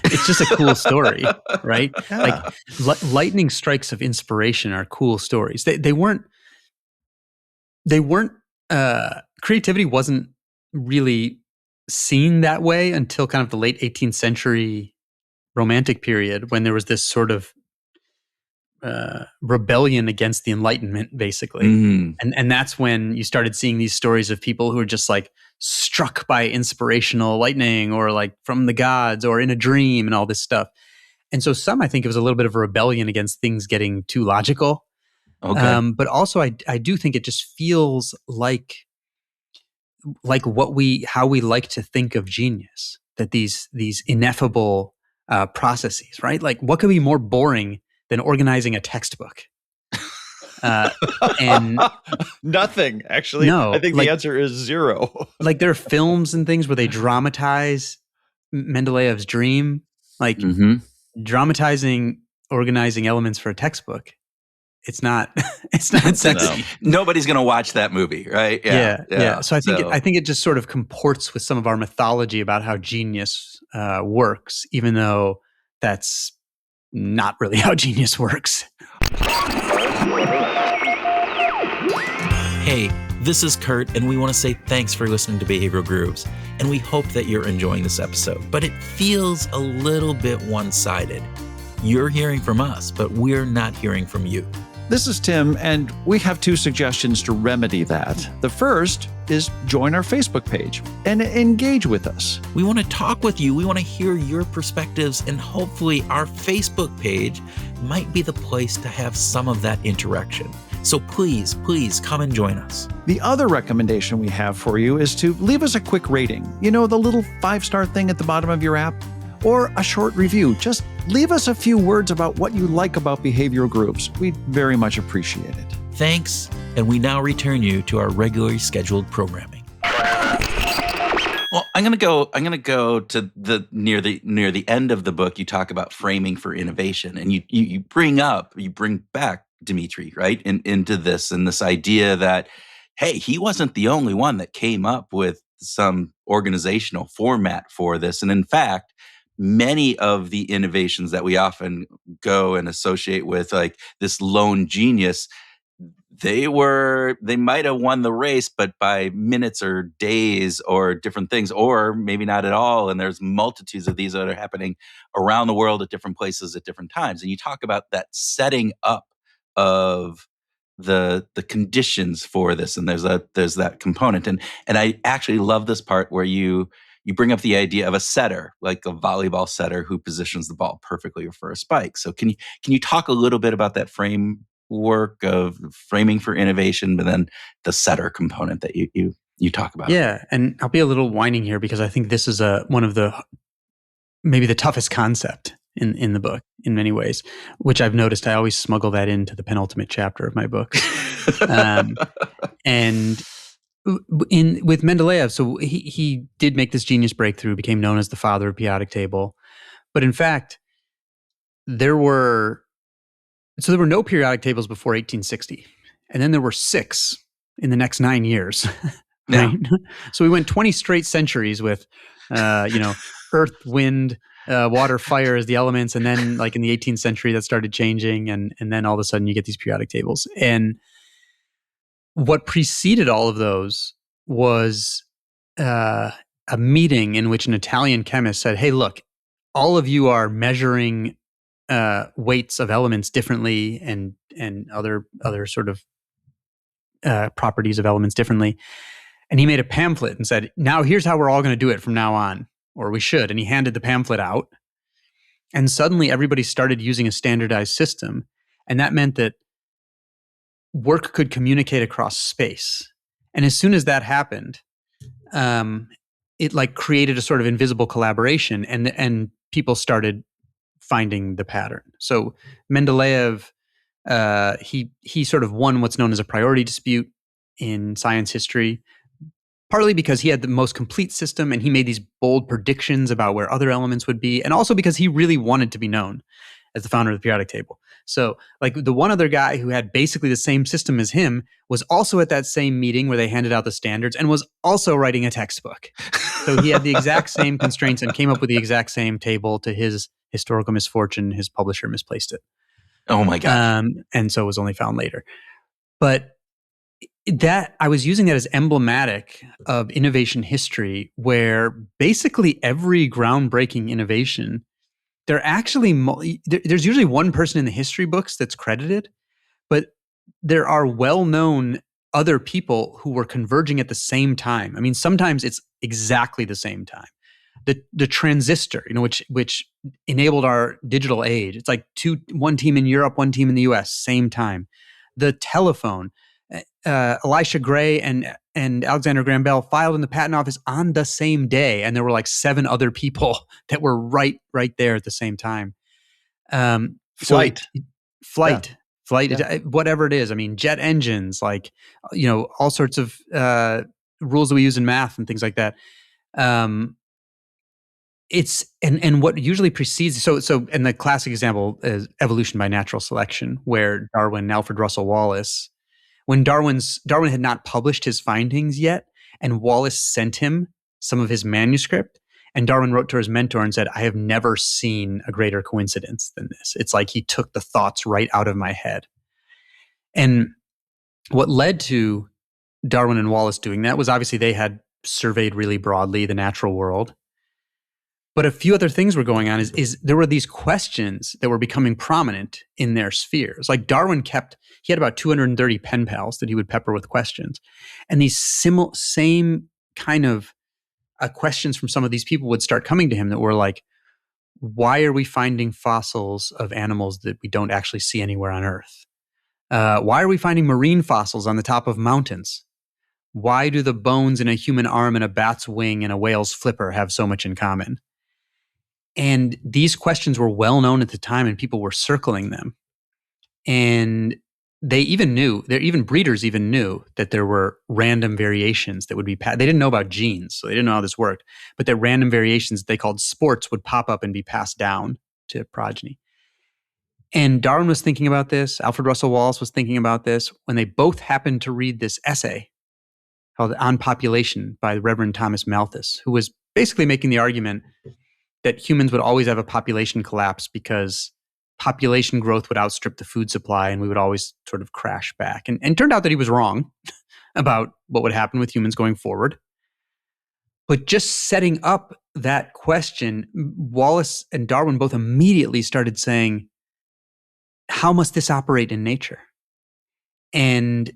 Speaker 3: It's just a cool story, right?
Speaker 1: Yeah.
Speaker 3: Like lightning strikes of inspiration are cool stories. They weren't creativity wasn't really seen that way until kind of the late 18th century Romantic period, when there was this sort of rebellion against the Enlightenment, basically.
Speaker 2: Mm-hmm.
Speaker 3: And that's when you started seeing these stories of people who are just like struck by inspirational lightning, or like from the gods, or in a dream, and all this stuff. And so I think it was a little bit of a rebellion against things getting too logical.
Speaker 2: Okay.
Speaker 3: But also I do think it just feels like how we like to think of genius, that these ineffable processes, right? Like, what could be more boring than organizing a textbook? And
Speaker 1: nothing, actually.
Speaker 3: no,
Speaker 1: I think
Speaker 3: like,
Speaker 1: the answer is zero.
Speaker 3: like there are films and things where they dramatize Mendeleev's dream, like dramatizing organizing elements for a textbook. It's not sexy.
Speaker 2: Nobody's going to watch that movie, right?
Speaker 3: Yeah. So I think it just sort of comports with some of our mythology about how genius works, even though that's not really how genius works.
Speaker 4: Hey, this is Kurt, and we want to say thanks for listening to Behavioral Grooves, and we hope that you're enjoying this episode, but it feels a little bit one-sided. You're hearing from us, but we're not hearing from you.
Speaker 1: This is Tim, and we have 2 suggestions to remedy that. The first is join our Facebook page and engage with us.
Speaker 4: We want to talk with you. We want to hear your perspectives, and hopefully our Facebook page might be the place to have some of that interaction. So please come and join us.
Speaker 1: The other recommendation we have for you is to leave us a quick rating. You know, the little 5-star thing at the bottom of your app? Or a short review. Just leave us a few words about what you like about behavioral groups. We'd very much appreciate it.
Speaker 4: Thanks, and we now return you to our regularly scheduled programming.
Speaker 2: Well, I'm gonna go to the near the end of the book. You talk about framing for innovation, and you bring back Dmitri, right, into this, and this idea that, hey, he wasn't the only one that came up with some organizational format for this, and in fact, many of the innovations that we often go and associate with like this lone genius, they might have won the race, but by minutes or days or different things, or maybe not at all. And there's multitudes of these that are happening around the world at different places at different times. And you talk about that setting up of the conditions for this, and there's that component. And I actually love this part where you bring up the idea of a setter, like a volleyball setter who positions the ball perfectly for a spike. So can you talk a little bit about that framework of framing for innovation, but then the setter component that you talk about?
Speaker 3: Yeah, and I'll be a little whining here because I think this is one of maybe the toughest concept in the book in many ways, which I've noticed I always smuggle that into the penultimate chapter of my book. And with Mendeleev, so he did make this genius breakthrough, became known as the father of periodic table. But in fact, there were no periodic tables before 1860. And then there were 6 in the next 9 years. Right? Yeah. So we went 20 straight centuries with, earth, wind, water, fire as the elements. And then like in the 18th century, that started changing. And then all of a sudden you get these periodic tables. And what preceded all of those was a meeting in which an Italian chemist said, hey, look, all of you are measuring weights of elements differently and other sort of properties of elements differently. And he made a pamphlet and said, now here's how we're all going to do it from now on, or we should. And he handed the pamphlet out. And suddenly everybody started using a standardized system. And that meant that work could communicate across space. And as soon as that happened, it like created a sort of invisible collaboration, and people started finding the pattern. So Mendeleev, he sort of won what's known as a priority dispute in science history, partly because he had the most complete system and he made these bold predictions about where other elements would be, and also because he really wanted to be known as the founder of the periodic table. So like the one other guy who had basically the same system as him was also at that same meeting where they handed out the standards and was also writing a textbook. So he had the exact same constraints and came up with the exact same table. To his historical misfortune, his publisher misplaced it.
Speaker 2: Oh my God.
Speaker 3: And so it was only found later. But that I was using that as emblematic of innovation history, where basically every groundbreaking innovation, there's usually one person in the history books that's credited, but there are well-known other people who were converging at the same time. I mean, sometimes it's exactly the same time. The transistor, which enabled our digital age. It's like one team in Europe, one team in the US, same time. The telephone, Elisha Gray and Alexander Graham Bell filed in the patent office on the same day, and there were like 7 other people that were right there at the same time.
Speaker 1: Flight.
Speaker 3: Flight,
Speaker 1: Yeah.
Speaker 3: whatever it is. I mean, jet engines, like, all sorts of rules that we use in math and things like that. It's and what usually precedes so and the classic example is evolution by natural selection, where Darwin and Alfred Russel Wallace, when Darwin had not published his findings yet, and Wallace sent him some of his manuscript, and Darwin wrote to his mentor and said, "I have never seen a greater coincidence than this. It's like he took the thoughts right out of my head." And what led to Darwin and Wallace doing that was obviously they had surveyed really broadly the natural world. But a few other things were going on is there were these questions that were becoming prominent in their spheres. Like Darwin he had about 230 pen pals that he would pepper with questions. And these same kind of questions from some of these people would start coming to him that were like, why are we finding fossils of animals that we don't actually see anywhere on Earth? Why are we finding marine fossils on the top of mountains? Why do the bones in a human arm and a bat's wing and a whale's flipper have so much in common? And these questions were well known at the time, and people were circling them. And even breeders even knew that there were random variations that would be passed. They didn't know about genes, so they didn't know how this worked, but that random variations they called sports would pop up and be passed down to progeny. And Darwin was thinking about this. Alfred Russel Wallace was thinking about this when they both happened to read this essay called On Population by the Reverend Thomas Malthus, who was basically making the argument that humans would always have a population collapse because population growth would outstrip the food supply and we would always sort of crash back. And it turned out that he was wrong about what would happen with humans going forward. But just setting up that question, Wallace and Darwin both immediately started saying, how must this operate in nature? And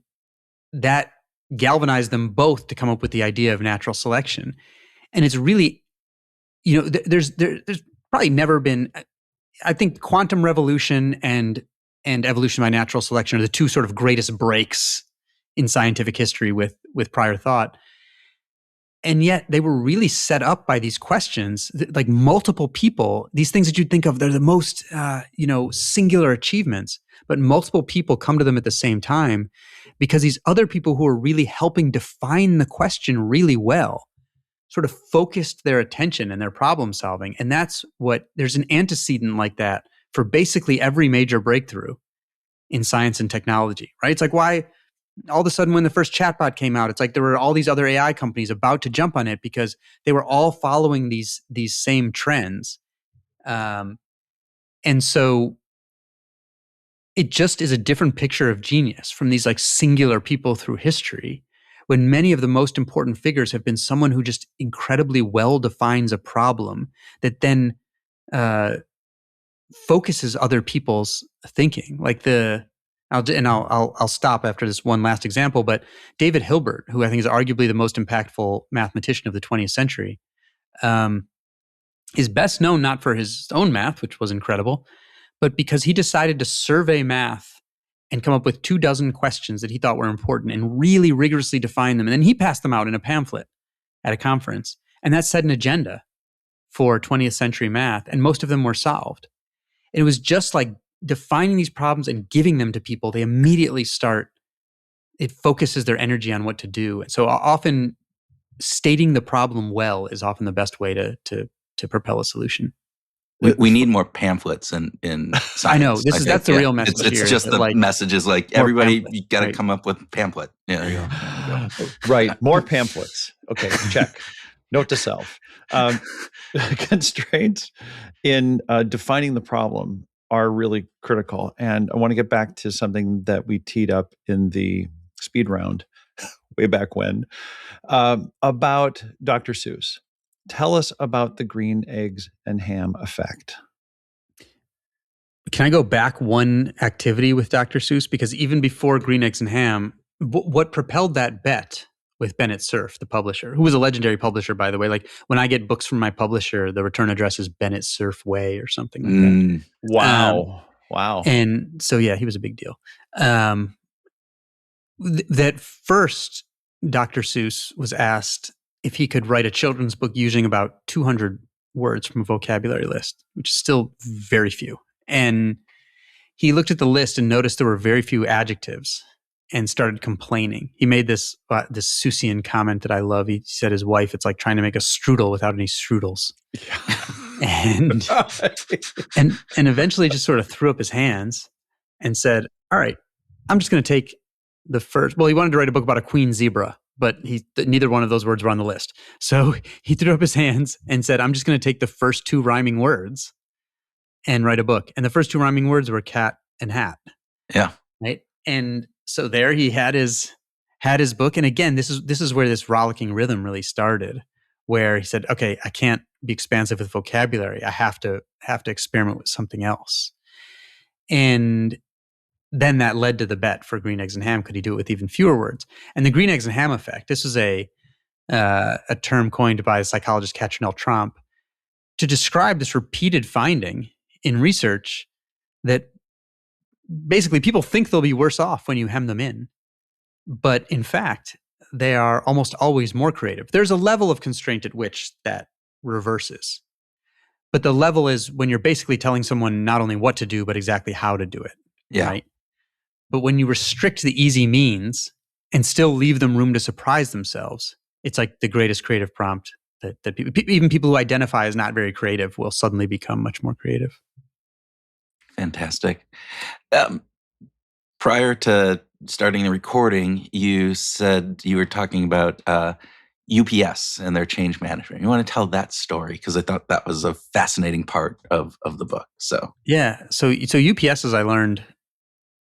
Speaker 3: that galvanized them both to come up with the idea of natural selection. And it's really, there's probably never been, I think quantum revolution and evolution by natural selection are the two sort of greatest breaks in scientific history with prior thought. And yet they were really set up by these questions, like multiple people, these things that you'd think of, they're the most, singular achievements, but multiple people come to them at the same time because these other people who are really helping define the question really well sort of focused their attention and their problem solving. And there's an antecedent like that for basically every major breakthrough in science and technology, right? It's like why all of a sudden when the first chatbot came out, it's like there were all these other AI companies about to jump on it because they were all following these same trends. And so it just is a different picture of genius from these like singular people through history, when many of the most important figures have been someone who just incredibly well defines a problem that then focuses other people's thinking. Like I'll stop after this one last example, but David Hilbert, who I think is arguably the most impactful mathematician of the 20th century, is best known not for his own math, which was incredible, but because he decided to survey math and come up with 24 questions that he thought were important and really rigorously define them. And then he passed them out in a pamphlet at a conference. And that set an agenda for 20th century math. And most of them were solved. And it was just like defining these problems and giving them to people. They immediately it focuses their energy on what to do. So often stating the problem well is often the best way to propel a a
Speaker 2: We need more pamphlets in science.
Speaker 3: I know that's the real message.
Speaker 2: It's
Speaker 3: here,
Speaker 2: just the
Speaker 3: like,
Speaker 2: message is like everybody,
Speaker 3: pamphlet,
Speaker 2: you got to
Speaker 3: right.
Speaker 2: come up with a pamphlet. Yeah, there you go.
Speaker 1: Right. More pamphlets. Okay. Check. Note to self. Constraints in defining the problem are really critical. And I want to get back to something that we teed up in the speed round way back when about Dr. Seuss. Tell us about the green eggs and ham effect.
Speaker 3: Can I go back one activity with Dr. Seuss? Because even before Green Eggs and Ham, what propelled that bet with Bennett Cerf, the publisher, who was a legendary publisher, by the way. Like when I get books from my publisher, the return address is Bennett Cerf Way or something like that.
Speaker 1: Wow. Wow.
Speaker 3: And so, yeah, he was a big deal. That first, Dr. Seuss was asked if he could write a children's book using about 200 words from a vocabulary list, which is still very few. And he looked at the list and noticed there were very few adjectives and started complaining. He made this Seussian comment that I love. He said his wife, it's like trying to make a strudel without any strudels. And eventually just sort of threw up his hands and said, all right, I'm just going to take the first. Well, he wanted to write a book about a queen zebra, but neither one of those words were on the list. So he threw up his hands and said, I'm just going to take the first 2 rhyming words and write a book. And the first 2 rhyming words were cat and hat.
Speaker 2: Yeah.
Speaker 3: Right. And so there he had his book. And again, this is where this rollicking rhythm really started, where he said, okay, I can't be expansive with vocabulary. I have to experiment with something else. And then that led to the bet for green eggs and ham. Could he do it with even fewer words? And the green eggs and ham effect, this is a term coined by psychologist Catronel Tromp to describe this repeated finding in research that basically people think they'll be worse off when you hem them in. But in fact, they are almost always more creative. There's a level of constraint at which that reverses. But the level is when you're basically telling someone not only what to do, but exactly how to do it.
Speaker 2: Yeah.
Speaker 3: Right? But when you restrict the easy means and still leave them room to surprise themselves, it's like the greatest creative prompt that even people who identify as not very creative will suddenly become much more creative.
Speaker 2: Fantastic. Prior to starting the recording, you said you were talking about UPS and their change management. You want to tell that story? Because I thought that was a fascinating part of the book. So
Speaker 3: yeah. So UPS, as I learned,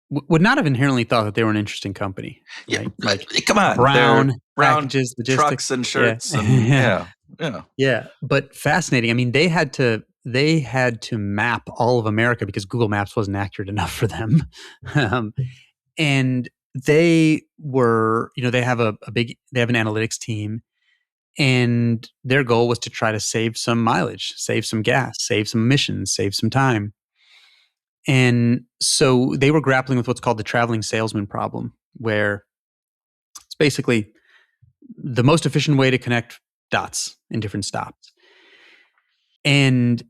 Speaker 3: would not have inherently thought that they were an interesting company. Right?
Speaker 2: Yeah,
Speaker 3: like
Speaker 2: come on,
Speaker 3: brown
Speaker 2: brown
Speaker 3: packages, logistics,
Speaker 2: trucks and shirts,
Speaker 3: yeah.
Speaker 2: and
Speaker 3: Yeah, but fascinating. I mean, they had to map all of America because Google Maps wasn't accurate enough for them, and they were, they have an analytics team, and their goal was to try to save some mileage, save some gas, save some emissions, save some time. And so they were grappling with what's called the traveling salesman problem, where it's basically the most efficient way to connect dots in different stops. And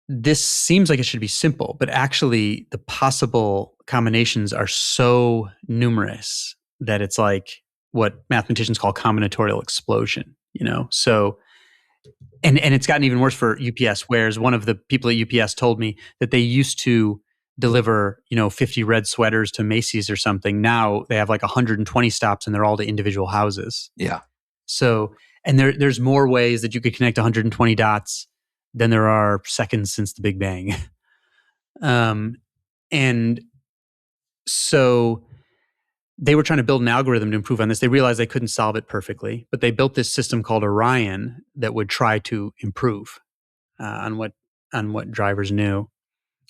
Speaker 3: this seems like it should be simple, but actually the possible combinations are so numerous that it's like what mathematicians call combinatorial explosion, So, and it's gotten even worse for UPS, whereas one of the people at UPS told me that they used to deliver, 50 red sweaters to Macy's or something. Now they have like 120 stops and they're all to individual houses.
Speaker 2: Yeah.
Speaker 3: So, and there's more ways that you could connect 120 dots than there are seconds since the Big Bang. And so they were trying to build an algorithm to improve on this. They realized they couldn't solve it perfectly, but they built this system called Orion that would try to improve on what drivers knew.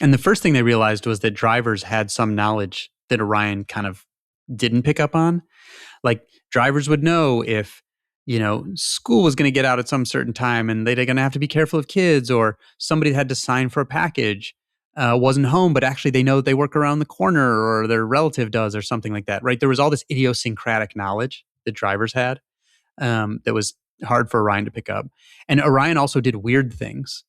Speaker 3: And the first thing they realized was that drivers had some knowledge that Orion kind of didn't pick up on. Like drivers would know if, school was going to get out at some certain time and they're going to have to be careful of kids, or somebody had to sign for a package, wasn't home, but actually they know they work around the corner or their relative does or something like that, right? There was all this idiosyncratic knowledge that drivers had that was hard for Orion to pick up. And Orion also did weird things.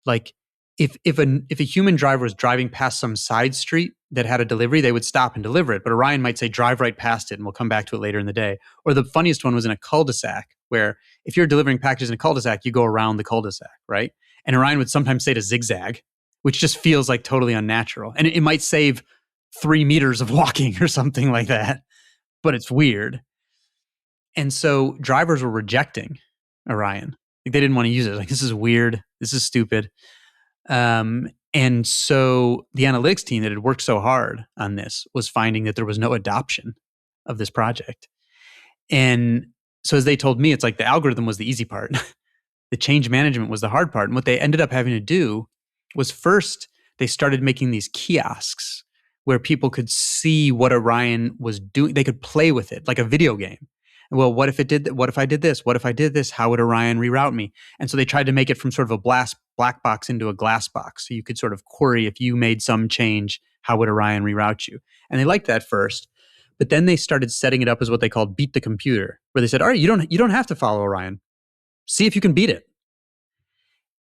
Speaker 3: Like if a human driver was driving past some side street that had a delivery, they would stop and deliver it. But Orion might say, drive right past it and we'll come back to it later in the day. Or the funniest one was in a cul-de-sac, where if you're delivering packages in a cul-de-sac, you go around the cul-de-sac, right? And Orion would sometimes say to zigzag, which just feels like totally unnatural. And it might save 3 meters of walking or something like that, but it's weird. And so drivers were rejecting Orion. Like they didn't want to use it. Like, this is weird. This is stupid. And so the analytics team that had worked so hard on this was finding that there was no adoption of this project. And so as they told me, it's like the algorithm was the easy part. The change management was the hard part. And what they ended up having to do was first, they started making these kiosks where people could see what Orion was doing. They could play with it like a video game. Well, what if it did? What if I did this? What if I did this? How would Orion reroute me? And so they tried to make it from sort of a black box into a glass box. So you could sort of query, if you made some change, how would Orion reroute you? And they liked that first. But then they started setting it up as what they called beat the computer, where they said, all right, you don't have to follow Orion. See if you can beat it.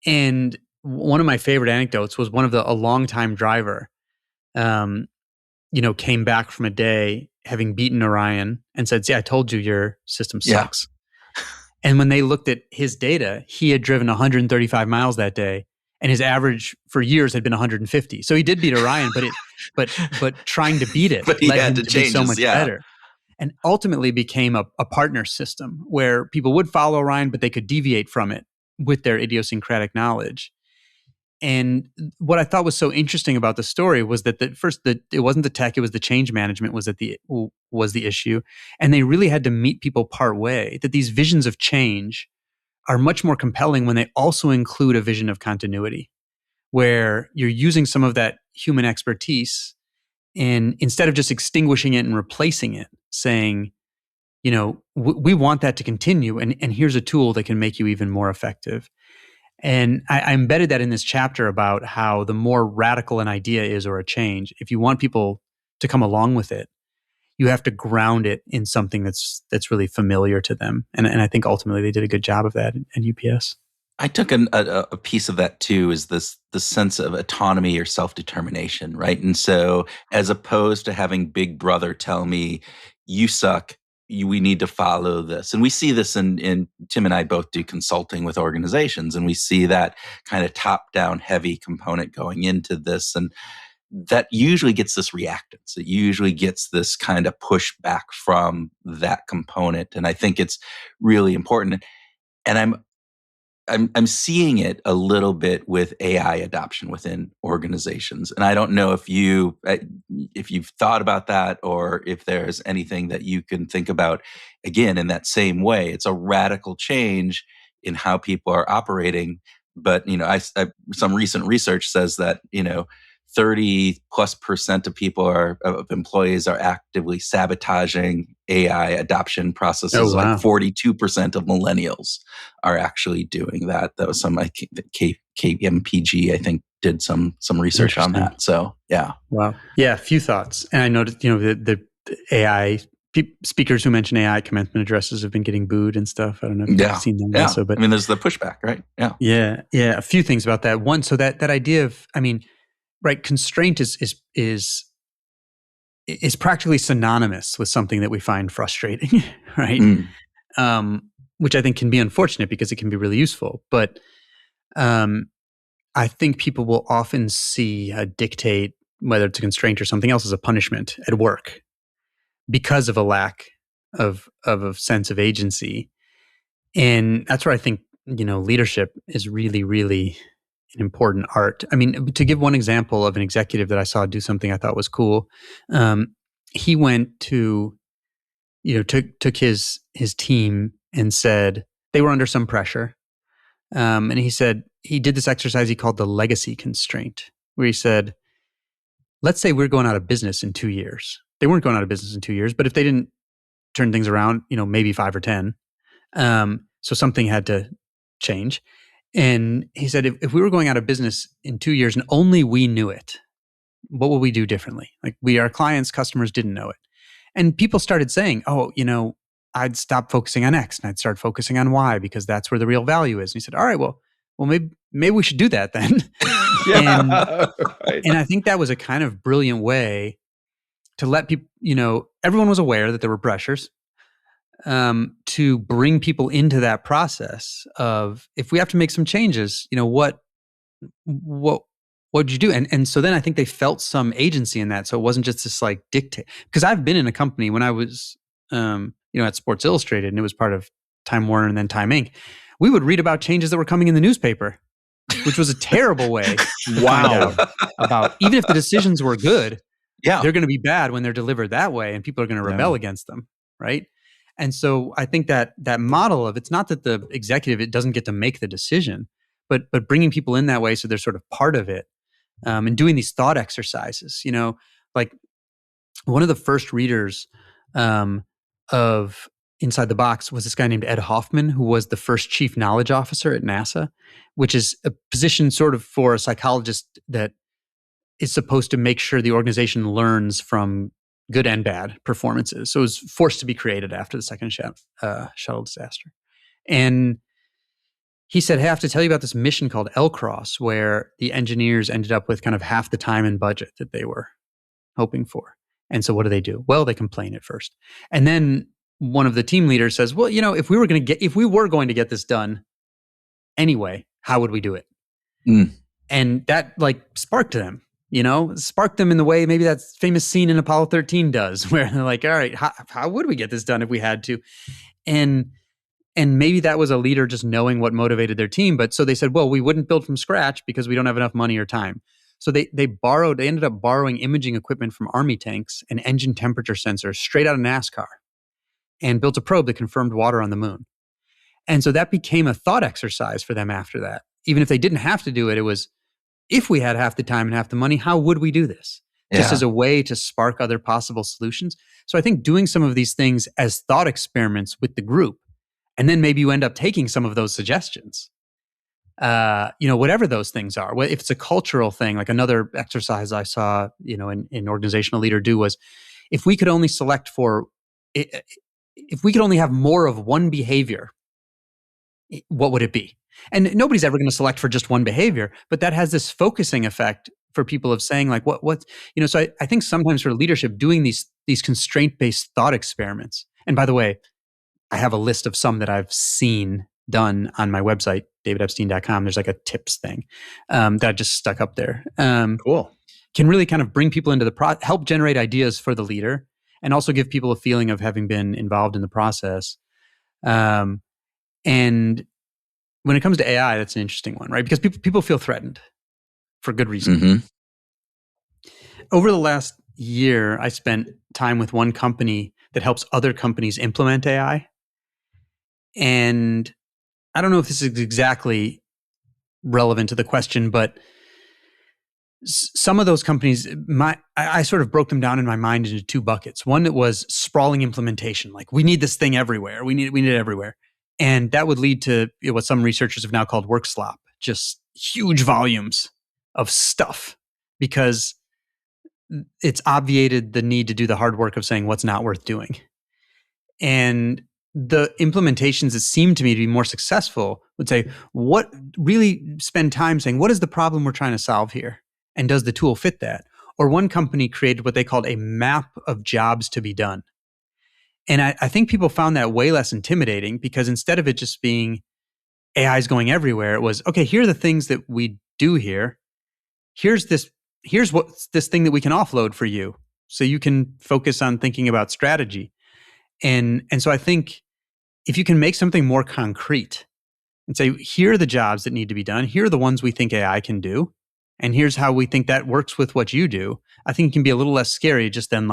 Speaker 3: And one of my favorite anecdotes was a longtime driver, came back from a day having beaten Orion and said, see, I told you your system sucks. Yeah. And when they looked at his data, he had driven 135 miles that day, and his average for years had been 150. So he did beat Orion, but trying to beat it
Speaker 2: but he
Speaker 3: led
Speaker 2: had
Speaker 3: him
Speaker 2: to
Speaker 3: to
Speaker 2: change
Speaker 3: be so much better. And ultimately became a partner system where people would follow Orion, but they could deviate from it with their idiosyncratic knowledge. And what I thought was so interesting about the story was that it wasn't the tech, it was the change management was the issue. And they really had to meet people part way, that these visions of change are much more compelling when they also include a vision of continuity, where you're using some of that human expertise and instead of just extinguishing it and replacing it, saying, we want that to continue, and here's a tool that can make you even more effective. And I embedded that in this chapter about how the more radical an idea is or a change, if you want people to come along with it, you have to ground it in something that's really familiar to them. And I think ultimately they did a good job of that at UPS.
Speaker 2: I took a piece of that too, is the sense of autonomy or self-determination, right? And so as opposed to having Big Brother tell me, you suck, we need to follow this. And we see this in Tim and I both do consulting with organizations, and we see that kind of top-down heavy component going into this. And that usually gets this reactance. It usually gets this kind of pushback from that component. And I think it's really important. And I'm seeing it a little bit with AI adoption within organizations. And I don't know if you've thought about that, or if there's anything that you can think about, again, in that same way. It's a radical change in how people are operating. But, some recent research says that, 30+% of employees are actively sabotaging AI adoption processes.
Speaker 3: Oh, wow.
Speaker 2: Like 42% of millennials are actually doing that. That was KMPG, I think, did some research on that. So, yeah.
Speaker 3: Wow. Yeah, a few thoughts. And I noticed, the AI speakers who mention AI commencement addresses have been getting booed and stuff. I don't know if you've seen them also. But
Speaker 2: there's the pushback, right? Yeah.
Speaker 3: Yeah. A few things about that. One, so that idea of, right, constraint is practically synonymous with something that we find frustrating, right? Which I think can be unfortunate because it can be really useful. But I think people will often see a dictate, whether it's a constraint or something else, as a punishment at work because of a lack of a sense of agency. And that's where I think, leadership is really, really an important art. To give one example of an executive that I saw do something I thought was cool, he went to, took his team and said they were under some pressure. And he said he did this exercise he called the legacy constraint, where he said, let's say we're going out of business in 2 years. They weren't going out of business in 2 years, but if they didn't turn things around, maybe 5 or 10. So something had to change. And he said, if we were going out of business in 2 years and only we knew it, what would we do differently? Like our clients, customers didn't know it. And people started saying, oh, I'd stop focusing on X and I'd start focusing on Y because that's where the real value is. And he said, all right, well, maybe we should do that then.
Speaker 1: Right.
Speaker 3: And I think that was a kind of brilliant way to let people, everyone was aware that there were pressures, to bring people into that process of, if we have to make some changes, what did you do? And so then I think they felt some agency in that. So it wasn't just this like dictate, because I've been in a company when I was, at Sports Illustrated, and it was part of Time Warner and then Time Inc. We would read about changes that were coming in the newspaper, which was a terrible way to find out about, even if the decisions were good, they're going to be bad when they're delivered that way, and people are going to rebel against them, right? And so I think that model of, it's not that the executive, it doesn't get to make the decision, but bringing people in that way so they're sort of part of it, and doing these thought exercises. Like one of the first readers of Inside the Box was this guy named Ed Hoffman, who was the first chief knowledge officer at NASA, which is a position sort of for a psychologist that is supposed to make sure the organization learns from good and bad performances. So it was forced to be created after the second shuttle disaster. And he said, hey, I have to tell you about this mission called L-Cross, where the engineers ended up with kind of half the time and budget that they were hoping for. And so what do? Well, they complain at first. And then one of the team leaders says, well, if we were going to get this done anyway, how would we do it? And that sparked them, sparked them in the way maybe that famous scene in Apollo 13 does, where they're like, all right, how would we get this done if we had to? And maybe that was a leader just knowing what motivated their team. But so they said, well, we wouldn't build from scratch because we don't have enough money or time. So they ended up borrowing imaging equipment from Army tanks and engine temperature sensors straight out of NASCAR and built a probe that confirmed water on the moon. And so that became a thought exercise for them after that. Even if they didn't have to do it, it was, if we had half the time and half the money, how would we do this? Just as a way to spark other possible solutions. So I think doing some of these things as thought experiments with the group, and then maybe you end up taking some of those suggestions, whatever those things are. If it's a cultural thing, like another exercise I saw, an organizational leader do was, if we could only have more of one behavior, what would it be? And nobody's ever going to select for just one behavior, but that has this focusing effect for people of saying so I think sometimes for leadership, doing these constraint-based thought experiments. And by the way, I have a list of some that I've seen done on my website, davidepstein.com. There's a tips thing that I just stuck up there.
Speaker 1: Cool.
Speaker 3: Can really kind of bring people into help generate ideas for the leader, and also give people a feeling of having been involved in the process. And when it comes to AI, that's an interesting one, right? Because people feel threatened for good reason.
Speaker 2: Mm-hmm.
Speaker 3: Over the last year, I spent time with one company that helps other companies implement AI. And I don't know if this is exactly relevant to the question, but some of those companies, I sort of broke them down in my mind into two buckets. One that was sprawling implementation, like we need this thing everywhere. We need it everywhere. And that would lead to what some researchers have now called work slop, just huge volumes of stuff, because it's obviated the need to do the hard work of saying what's not worth doing. And the implementations that seem to me to be more successful would say, really spend time saying, what is the problem we're trying to solve here? And does the tool fit that? Or one company created what they called a map of jobs to be done. And I think people found that way less intimidating, because instead of it just being AI is going everywhere, it was, okay, here are the things that we do here. Here's what's this thing that we can offload for you, so you can focus on thinking about strategy. And so I think if you can make something more concrete and say, here are the jobs that need to be done, here are the ones we think AI can do, and here's how we think that works with what you do, I think it can be a little less scary just than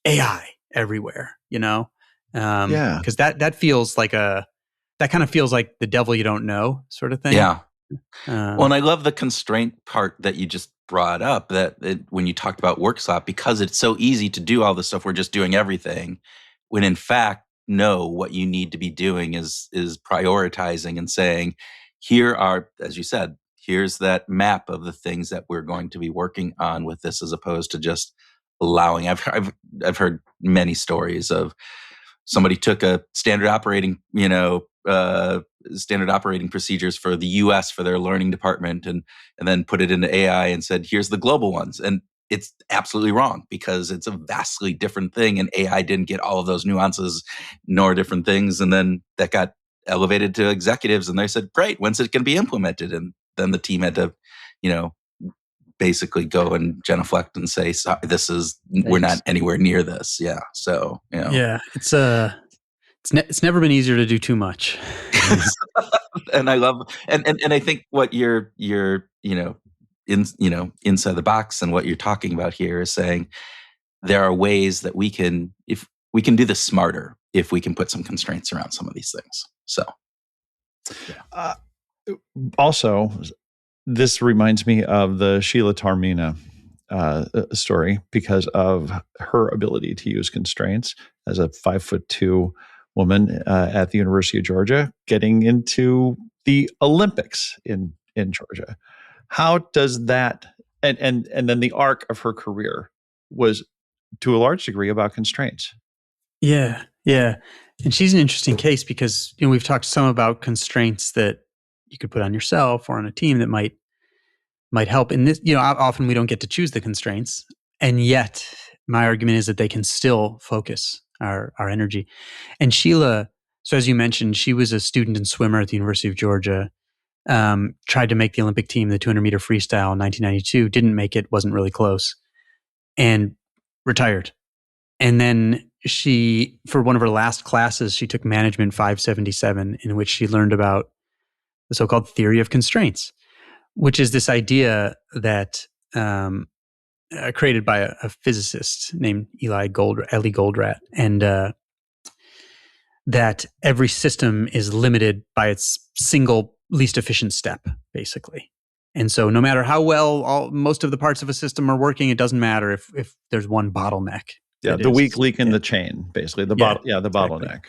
Speaker 3: AI everywhere, because that feels that kind of feels like the devil you don't know sort of thing.
Speaker 2: Yeah. Well, and I love the constraint part that you just brought up, when you talked about work slop, because it's so easy to do all this stuff. We're just doing everything, when in fact, no, what you need to be doing is prioritizing and saying, here are, as you said, here's that map of the things that we're going to be working on with this, as opposed to just allowing. I've heard many stories of somebody took a standard operating procedures for the U.S. for their learning department, and then put it into AI and said, here's the global ones. And it's absolutely wrong, because it's a vastly different thing, and AI didn't get all of those nuances nor different things. And then that got elevated to executives, and they said, great, when's it going to be implemented? And then the team had to, basically go and genuflect and say, we're not anywhere near this. Yeah. So,
Speaker 3: yeah, it's never been easier to do too much.
Speaker 2: And I love, and I think what you're inside the box, and what you're talking about here is saying there are ways that we can do this smarter if we can put some constraints around some of these things. So, yeah.
Speaker 1: Also, this reminds me of the Sheila Tarmina story, because of her ability to use constraints as a 5'2" woman at the University of Georgia, getting into the Olympics in Georgia. How does that, and then the arc of her career was to a large degree about constraints.
Speaker 3: Yeah. Yeah. And she's an interesting case because, we've talked some about constraints that you could put on yourself or on a team that might help. In this, often we don't get to choose the constraints. And yet my argument is that they can still focus our energy. And Sheila, so as you mentioned, she was a student and swimmer at the University of Georgia, tried to make the Olympic team, the 200 meter freestyle in 1992, didn't make it, wasn't really close, and retired. And then she, for one of her last classes, she took Management 577, in which she learned about the so-called theory of constraints, which is this idea that created by a physicist named Ellie Goldratt, and that every system is limited by its single least efficient step, basically. And so no matter how well most of the parts of a system are working, it doesn't matter if there's one bottleneck.
Speaker 1: Yeah, the weak link in the chain, basically. The bottleneck.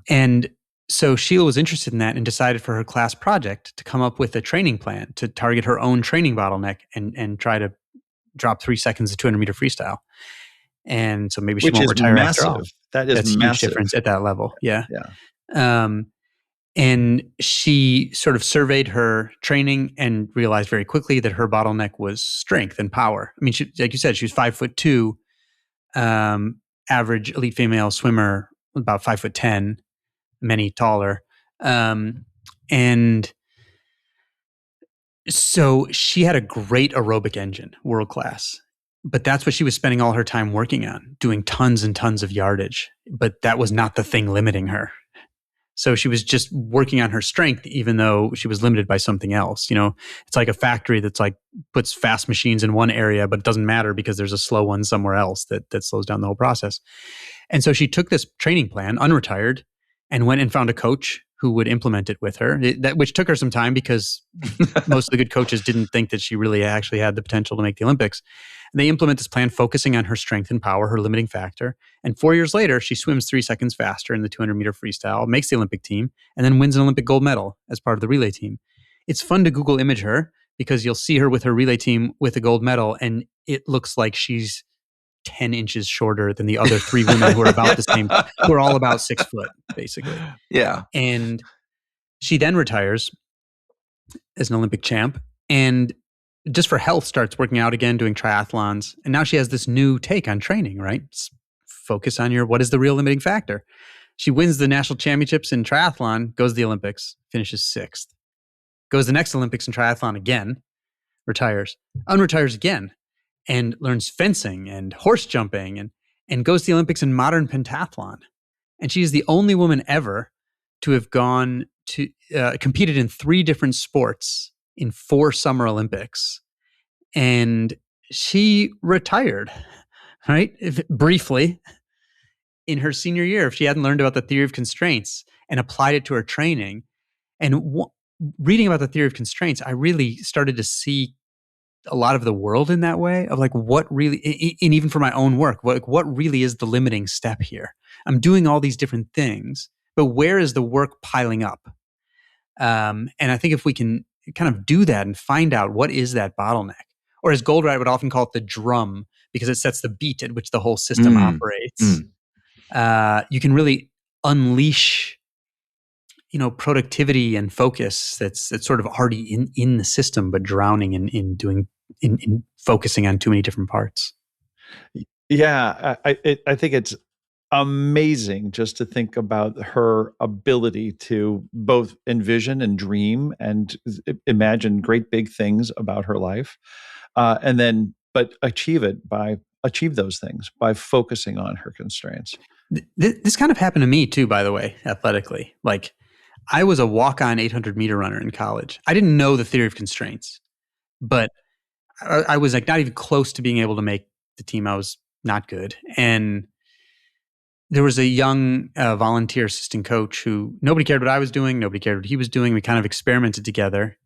Speaker 3: And so Sheila was interested in that and decided for her class project to come up with a training plan to target her own training bottleneck and try to drop 3 seconds of 200 meter freestyle. And so maybe she won't retire after all.
Speaker 1: That is
Speaker 3: That's
Speaker 1: massive.
Speaker 3: A huge difference at that level. Yeah.
Speaker 1: Yeah.
Speaker 3: And she sort of surveyed her training and realized very quickly that her bottleneck was strength and power. I mean, she, like you said, she was 5'2", average elite female swimmer, about 5'10", many taller. And so she had a great aerobic engine, world class. But that's what she was spending all her time working on, doing tons and tons of yardage. But that was not the thing limiting her. So she was just working on her strength, even though she was limited by something else. It's like a factory that's like puts fast machines in one area, but it doesn't matter because there's a slow one somewhere else that slows down the whole process. And so she took this training plan, unretired, and went and found a coach who would implement it with her, which took her some time because most of the good coaches didn't think that she really actually had the potential to make the Olympics. And they implement this plan focusing on her strength and power, her limiting factor. And 4 years later, she swims 3 seconds faster in the 200 meter freestyle, makes the Olympic team, and then wins an Olympic gold medal as part of the relay team. It's fun to Google image her because you'll see her with her relay team with a gold medal, and it looks like she's 10 inches shorter than the other 3 women who are about the same, who are all about 6 foot, basically.
Speaker 2: Yeah.
Speaker 3: And she then retires as an Olympic champ and just for health starts working out again, doing triathlons. And now she has this new take on training, right? Focus on what is the real limiting factor? She wins the national championships in triathlon, goes to the Olympics, finishes 6th. Goes to the next Olympics in triathlon again, retires, unretires again, and learns fencing and horse jumping and goes to the Olympics in modern pentathlon. And she is the only woman ever to have gone to competed in 3 different sports in 4 Summer Olympics. And she retired, right? Briefly in her senior year, if she hadn't learned about the theory of constraints and applied it to her training. And reading about the theory of constraints, I really started to see a lot of the world in that way of like what really, and even for my own work, what really is the limiting step here? I'm doing all these different things, but where is the work piling up? And I think if we can kind of do that and find out what is that bottleneck, or as Goldratt would often call it, the drum, because it sets the beat at which the whole system operates. You can really unleash, productivity and focus that's sort of already in the system, but drowning in focusing on too many different parts.
Speaker 1: Yeah, I think it's amazing just to think about her ability to both envision and dream and imagine great big things about her life, but achieve those things by focusing on her constraints.
Speaker 3: This kind of happened to me too, by the way, athletically. Like I was a walk-on 800 meter runner in college. I didn't know the theory of constraints, but I was like not even close to being able to make the team. I was not good. And there was a young volunteer assistant coach who nobody cared what I was doing. Nobody cared what he was doing. We kind of experimented together.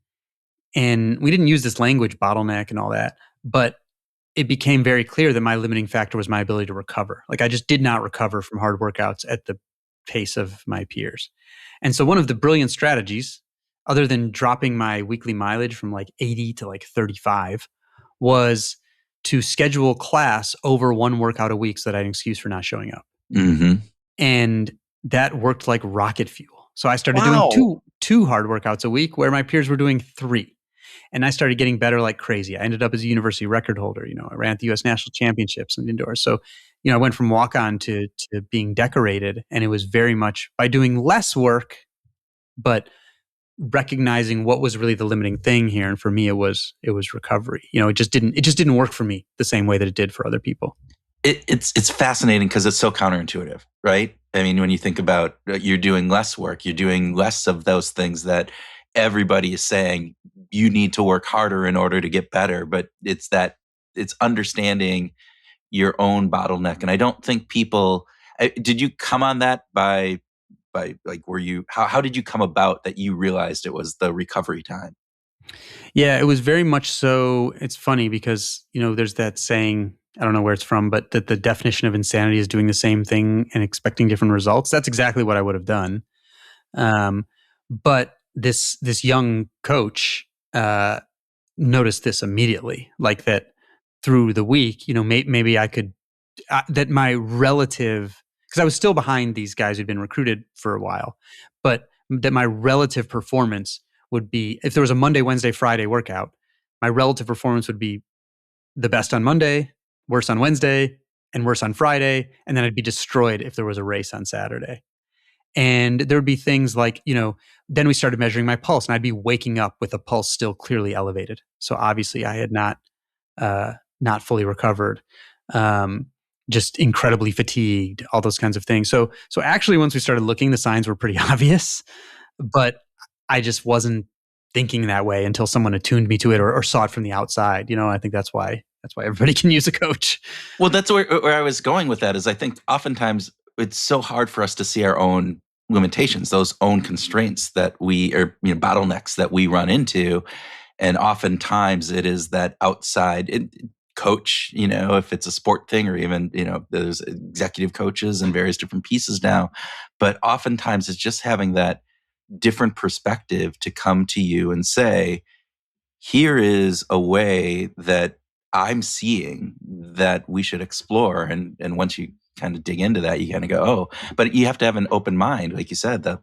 Speaker 3: And we didn't use this language, bottleneck and all that, but it became very clear that my limiting factor was my ability to recover. Like I just did not recover from hard workouts at the pace of my peers. And so one of the brilliant strategies, other than dropping my weekly mileage from like 80 to like 35, was to schedule class over one workout a week so that I had an excuse for not showing up.
Speaker 2: Mm-hmm.
Speaker 3: And that worked like rocket fuel. So I started
Speaker 1: Wow.
Speaker 3: doing two hard workouts a week where my peers were doing 3. And I started getting better like crazy. I ended up as a university record holder. I ran at the U.S. National Championships and indoors. So, I went from walk-on to being decorated. And it was very much by doing less work, but recognizing what was really the limiting thing here. And for me, it was recovery. It just didn't work for me the same way that it did for other people.
Speaker 2: It's fascinating because it's so counterintuitive, right? I mean, when you think about you're doing less work, you're doing less of those things that everybody is saying you need to work harder in order to get better. But it's understanding your own bottleneck. And I don't think did you come on that by like, how did you come about that you realized it was the recovery time?
Speaker 3: Yeah, it was very much so. It's funny because, there's that saying, I don't know where it's from, but that the definition of insanity is doing the same thing and expecting different results. That's exactly what I would have done. But this young coach noticed this immediately, like that through the week, maybe I could, that my relative, because I was still behind these guys who'd been recruited for a while, but that my relative performance would be, if there was a Monday, Wednesday, Friday workout, my relative performance would be the best on Monday, worse on Wednesday, and worse on Friday. And then I'd be destroyed if there was a race on Saturday. And there would be things like, then we started measuring my pulse and I'd be waking up with a pulse still clearly elevated. So obviously I had not fully recovered, just incredibly fatigued, all those kinds of things. So actually once we started looking, the signs were pretty obvious, but I just wasn't thinking that way until someone attuned me to it or saw it from the outside. I think that's why everybody can use a coach.
Speaker 2: Well, that's where I was going with that is I think oftentimes it's so hard for us to see our own limitations, those own constraints that bottlenecks that we run into. And oftentimes it is that outside coach, if it's a sport thing or even, there's executive coaches and various different pieces now. But oftentimes it's just having that different perspective to come to you and say, here is a way that I'm seeing that we should explore. And once you kind of dig into that, you kind of go, oh, but you have to have an open mind. Like you said, the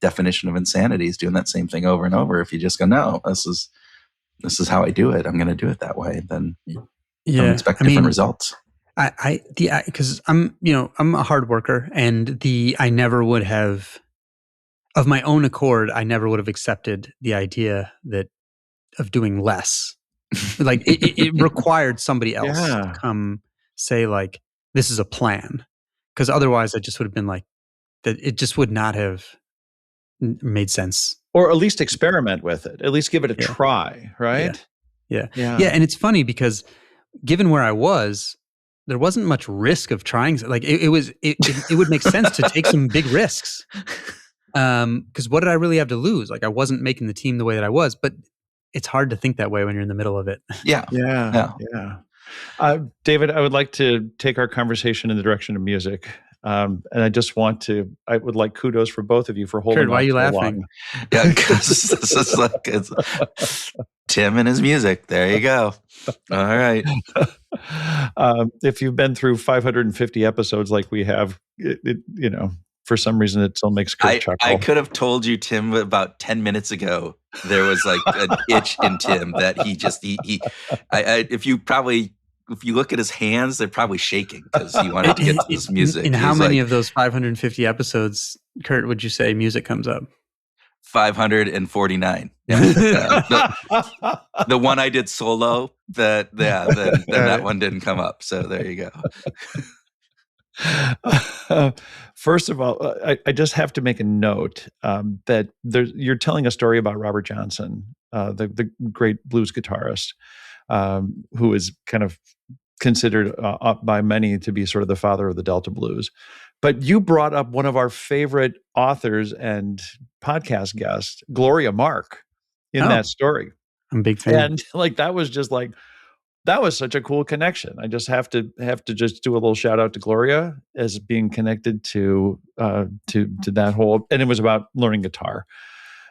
Speaker 2: definition of insanity is doing that same thing over and over. If you just go, no, this is how I do it, I'm going to do it that way, then don't expect different results.
Speaker 3: Because I'm a hard worker, and I never would have, of my own accord, I never would have accepted the idea of doing less. Like it required somebody else to come say like, this is a plan. Because otherwise I just would have been like, that it just would not have made sense.
Speaker 1: Or at least experiment with it. At least give it a try, right?
Speaker 3: Yeah. And it's funny because given where I was, there wasn't much risk of trying. Like it would make sense to take some big risks. Because what did I really have to lose? Like I wasn't making the team the way that I was, but it's hard to think that way when you're in the middle of it.
Speaker 1: Yeah. David, I would like to take our conversation in the direction of music. And I would like kudos for both of you for holding
Speaker 3: Kurt, why are you laughing?
Speaker 2: Yeah, because this is like it's Tim and his music. There you go. All right.
Speaker 1: If you've been through 550 episodes like we have, for some reason it still makes Kurt chuckle.
Speaker 2: I could have told you, Tim, about 10 minutes ago, there was like an itch in Tim that if you look at his hands, they're probably shaking because he wanted to get to this music.
Speaker 3: In how many of those 550 episothen, Kurt, would you say music comes up?
Speaker 2: 549. Yeah. The one I did solo, then that one didn't come up. So there you go.
Speaker 1: First of all, I just have to make a note that you're telling a story about Robert Johnson, the great blues guitarist, who is kind of considered by many to be sort of the father of the Delta blues. But you brought up one of our favorite authors and podcast guests, Gloria Mark, in that story.
Speaker 3: I'm a big fan.
Speaker 1: And that was such a cool connection. I just have to just do a little shout out to Gloria as being connected to that whole, and it was about learning guitar.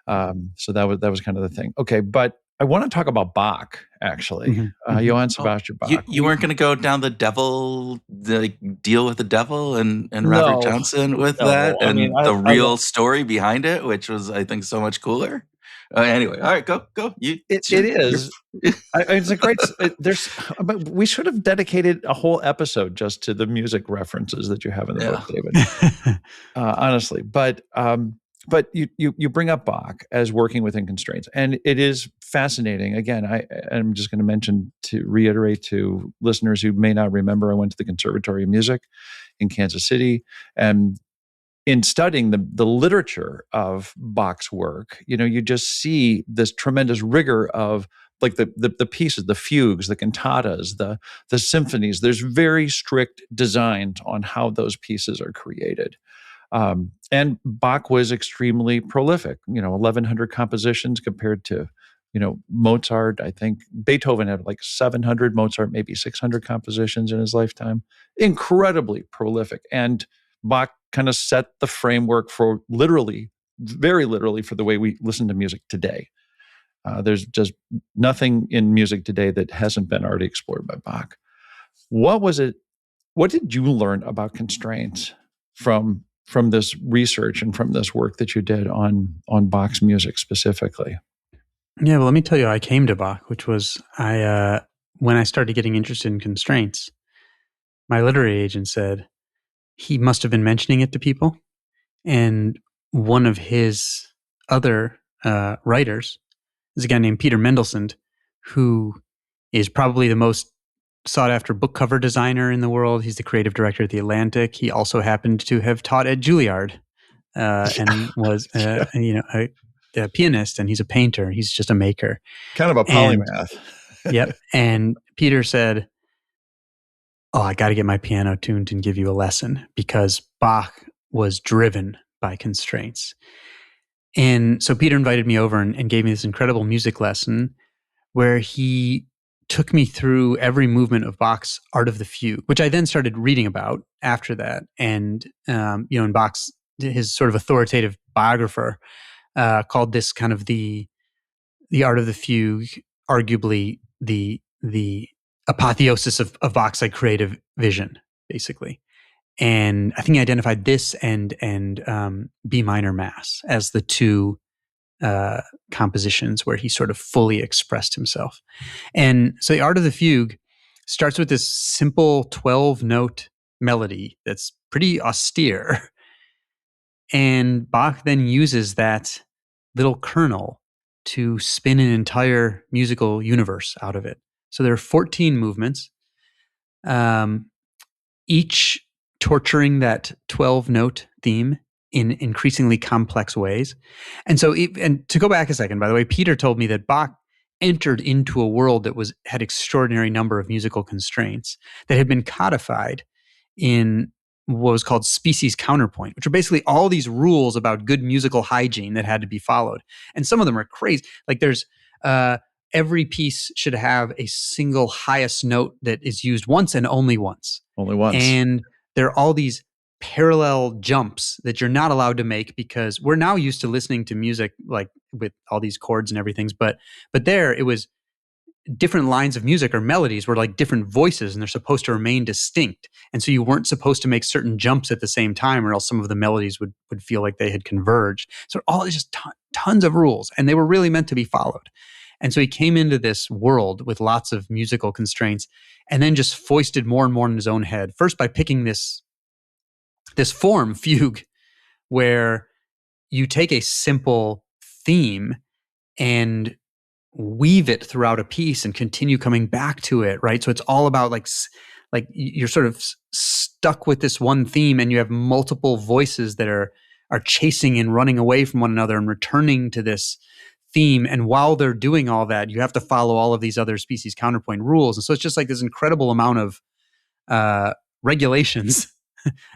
Speaker 1: So that was kind of the thing. Okay, but I want to talk about Bach, actually. Johann Sebastian Bach.
Speaker 2: You weren't going to go down the deal with the devil and Robert
Speaker 1: No,
Speaker 2: Johnson with
Speaker 1: no.
Speaker 2: that,
Speaker 1: I
Speaker 2: and
Speaker 1: mean,
Speaker 2: the real story behind it, which was, I think, so much cooler. Anyway, all right, go.
Speaker 1: It is. It's a great. But we should have dedicated a whole episode just to the music references that you have in the book, David. Honestly, but you bring up Bach as working within constraints, and it is fascinating. Again, I'm just going to mention, to reiterate to listeners who may not remember, I went to the Conservatory of Music in Kansas City, and in studying the literature of Bach's work, you just see this tremendous rigor of like the pieces, the fugues, the cantatas, the symphonies. There's very strict designs on how those pieces are created. And Bach was extremely prolific, 1,100 compositions compared to, Mozart. I think Beethoven had like 700, Mozart maybe 600 compositions in his lifetime. Incredibly prolific. And Bach kind of set the framework for very literally, for the way we listen to music today. There's just nothing in music today that hasn't been already explored by Bach. What did you learn about constraints from this research and from this work that you did on Bach's music specifically?
Speaker 3: Yeah, well, let me tell you how I came to Bach, which was when I started getting interested in constraints, my literary agent said he must have been mentioning it to people. And one of his other writers is a guy named Peter Mendelssohn, who is probably the most sought after book cover designer in the world. He's the creative director at The Atlantic. He also happened to have taught at Juilliard and was a pianist, and he's a painter. He's just a maker.
Speaker 1: Kind of a polymath.
Speaker 3: Yep. And Peter said, "Oh, I got to get my piano tuned and give you a lesson," because Bach was driven by constraints. And so Peter invited me over and gave me this incredible music lesson where he took me through every movement of Bach's Art of the Fugue, which I then started reading about after that. And, in Bach's, his sort of authoritative biographer called this kind of the Art of the Fugue, arguably the apotheosis of Bach's like creative vision, basically. And I think he identified this and B minor Mass as the two compositions where he sort of fully expressed himself. And so the Art of the Fugue starts with this simple 12-note melody that's pretty austere. And Bach then uses that little kernel to spin an entire musical universe out of it. So there are 14 movements, each torturing that 12-note theme in increasingly complex ways. And so, and to go back a second, by the way, Peter told me that Bach entered into a world that had extraordinary number of musical constraints that had been codified in what was called species counterpoint, which are basically all these rules about good musical hygiene that had to be followed. And some of them are crazy. Like there's every piece should have a single highest note that is used once and only once.
Speaker 1: Only once.
Speaker 3: And there are all these parallel jumps that you're not allowed to make because we're now used to listening to music like with all these chords and everything. But there it was different lines of music or melodies were like different voices, and they're supposed to remain distinct. And so you weren't supposed to make certain jumps at the same time, or else some of the melodies would feel like they had converged. So all just tons of rules, and they were really meant to be followed. And so he came into this world with lots of musical constraints and then just foisted more and more in his own head. First by picking this form, fugue, where you take a simple theme and weave it throughout a piece and continue coming back to it, right? So it's all about like you're sort of stuck with this one theme, and you have multiple voices that are chasing and running away from one another and returning to this theme. And while they're doing all that, you have to follow all of these other species counterpoint rules. And so it's just like this incredible amount of regulations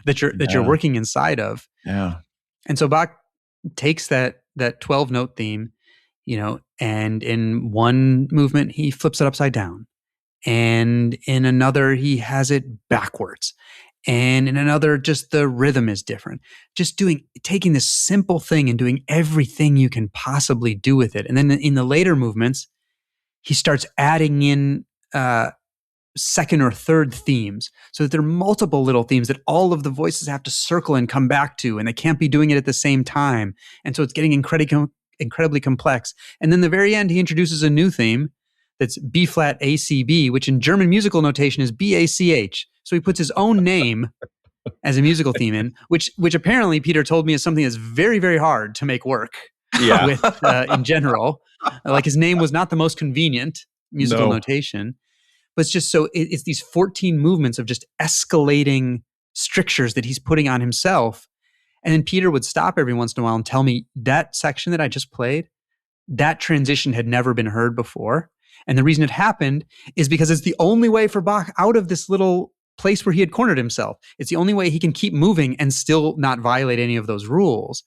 Speaker 3: that you're working inside of.
Speaker 1: Yeah.
Speaker 3: And so Bach takes that 12-note theme, and in one movement he flips it upside down, and in another he has it backwards, and in another just the rhythm is different. Just taking this simple thing and doing everything you can possibly do with it. And then in the later movements, he starts adding in second or third themes, so that there are multiple little themes that all of the voices have to circle and come back to, and they can't be doing it at the same time. And so it's getting incredibly complex. And then the very end, he introduces a new theme that's B flat ACB, which in German musical notation is BACH. So he puts his own name as a musical theme in, which apparently Peter told me is something that's very, very hard to make work with in general. Like his name was not the most convenient musical notation. But it's just so it's these 14 movements of just escalating strictures that he's putting on himself. And then Peter would stop every once in a while and tell me, that section that I just played, that transition had never been heard before. And the reason it happened is because it's the only way for Bach out of this little place where he had cornered himself. It's the only way he can keep moving and still not violate any of those rules.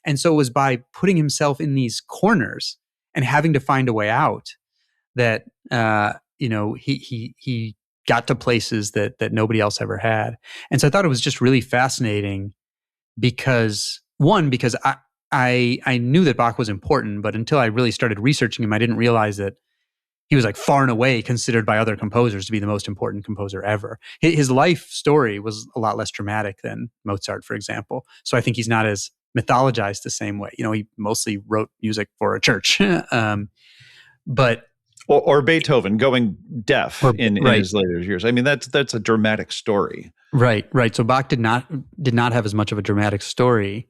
Speaker 3: And so it was by putting himself in these corners and having to find a way out that he got to places that nobody else ever had. And so I thought it was just really fascinating because I knew that Bach was important, but until I really started researching him, I didn't realize that he was like far and away considered by other composers to be the most important composer ever. His life story was a lot less dramatic than Mozart, for example. So I think he's not as mythologized the same way. He mostly wrote music for a church. But
Speaker 1: or Beethoven going deaf in his later years. I mean, that's a dramatic story.
Speaker 3: Right. So Bach did not have as much of a dramatic story.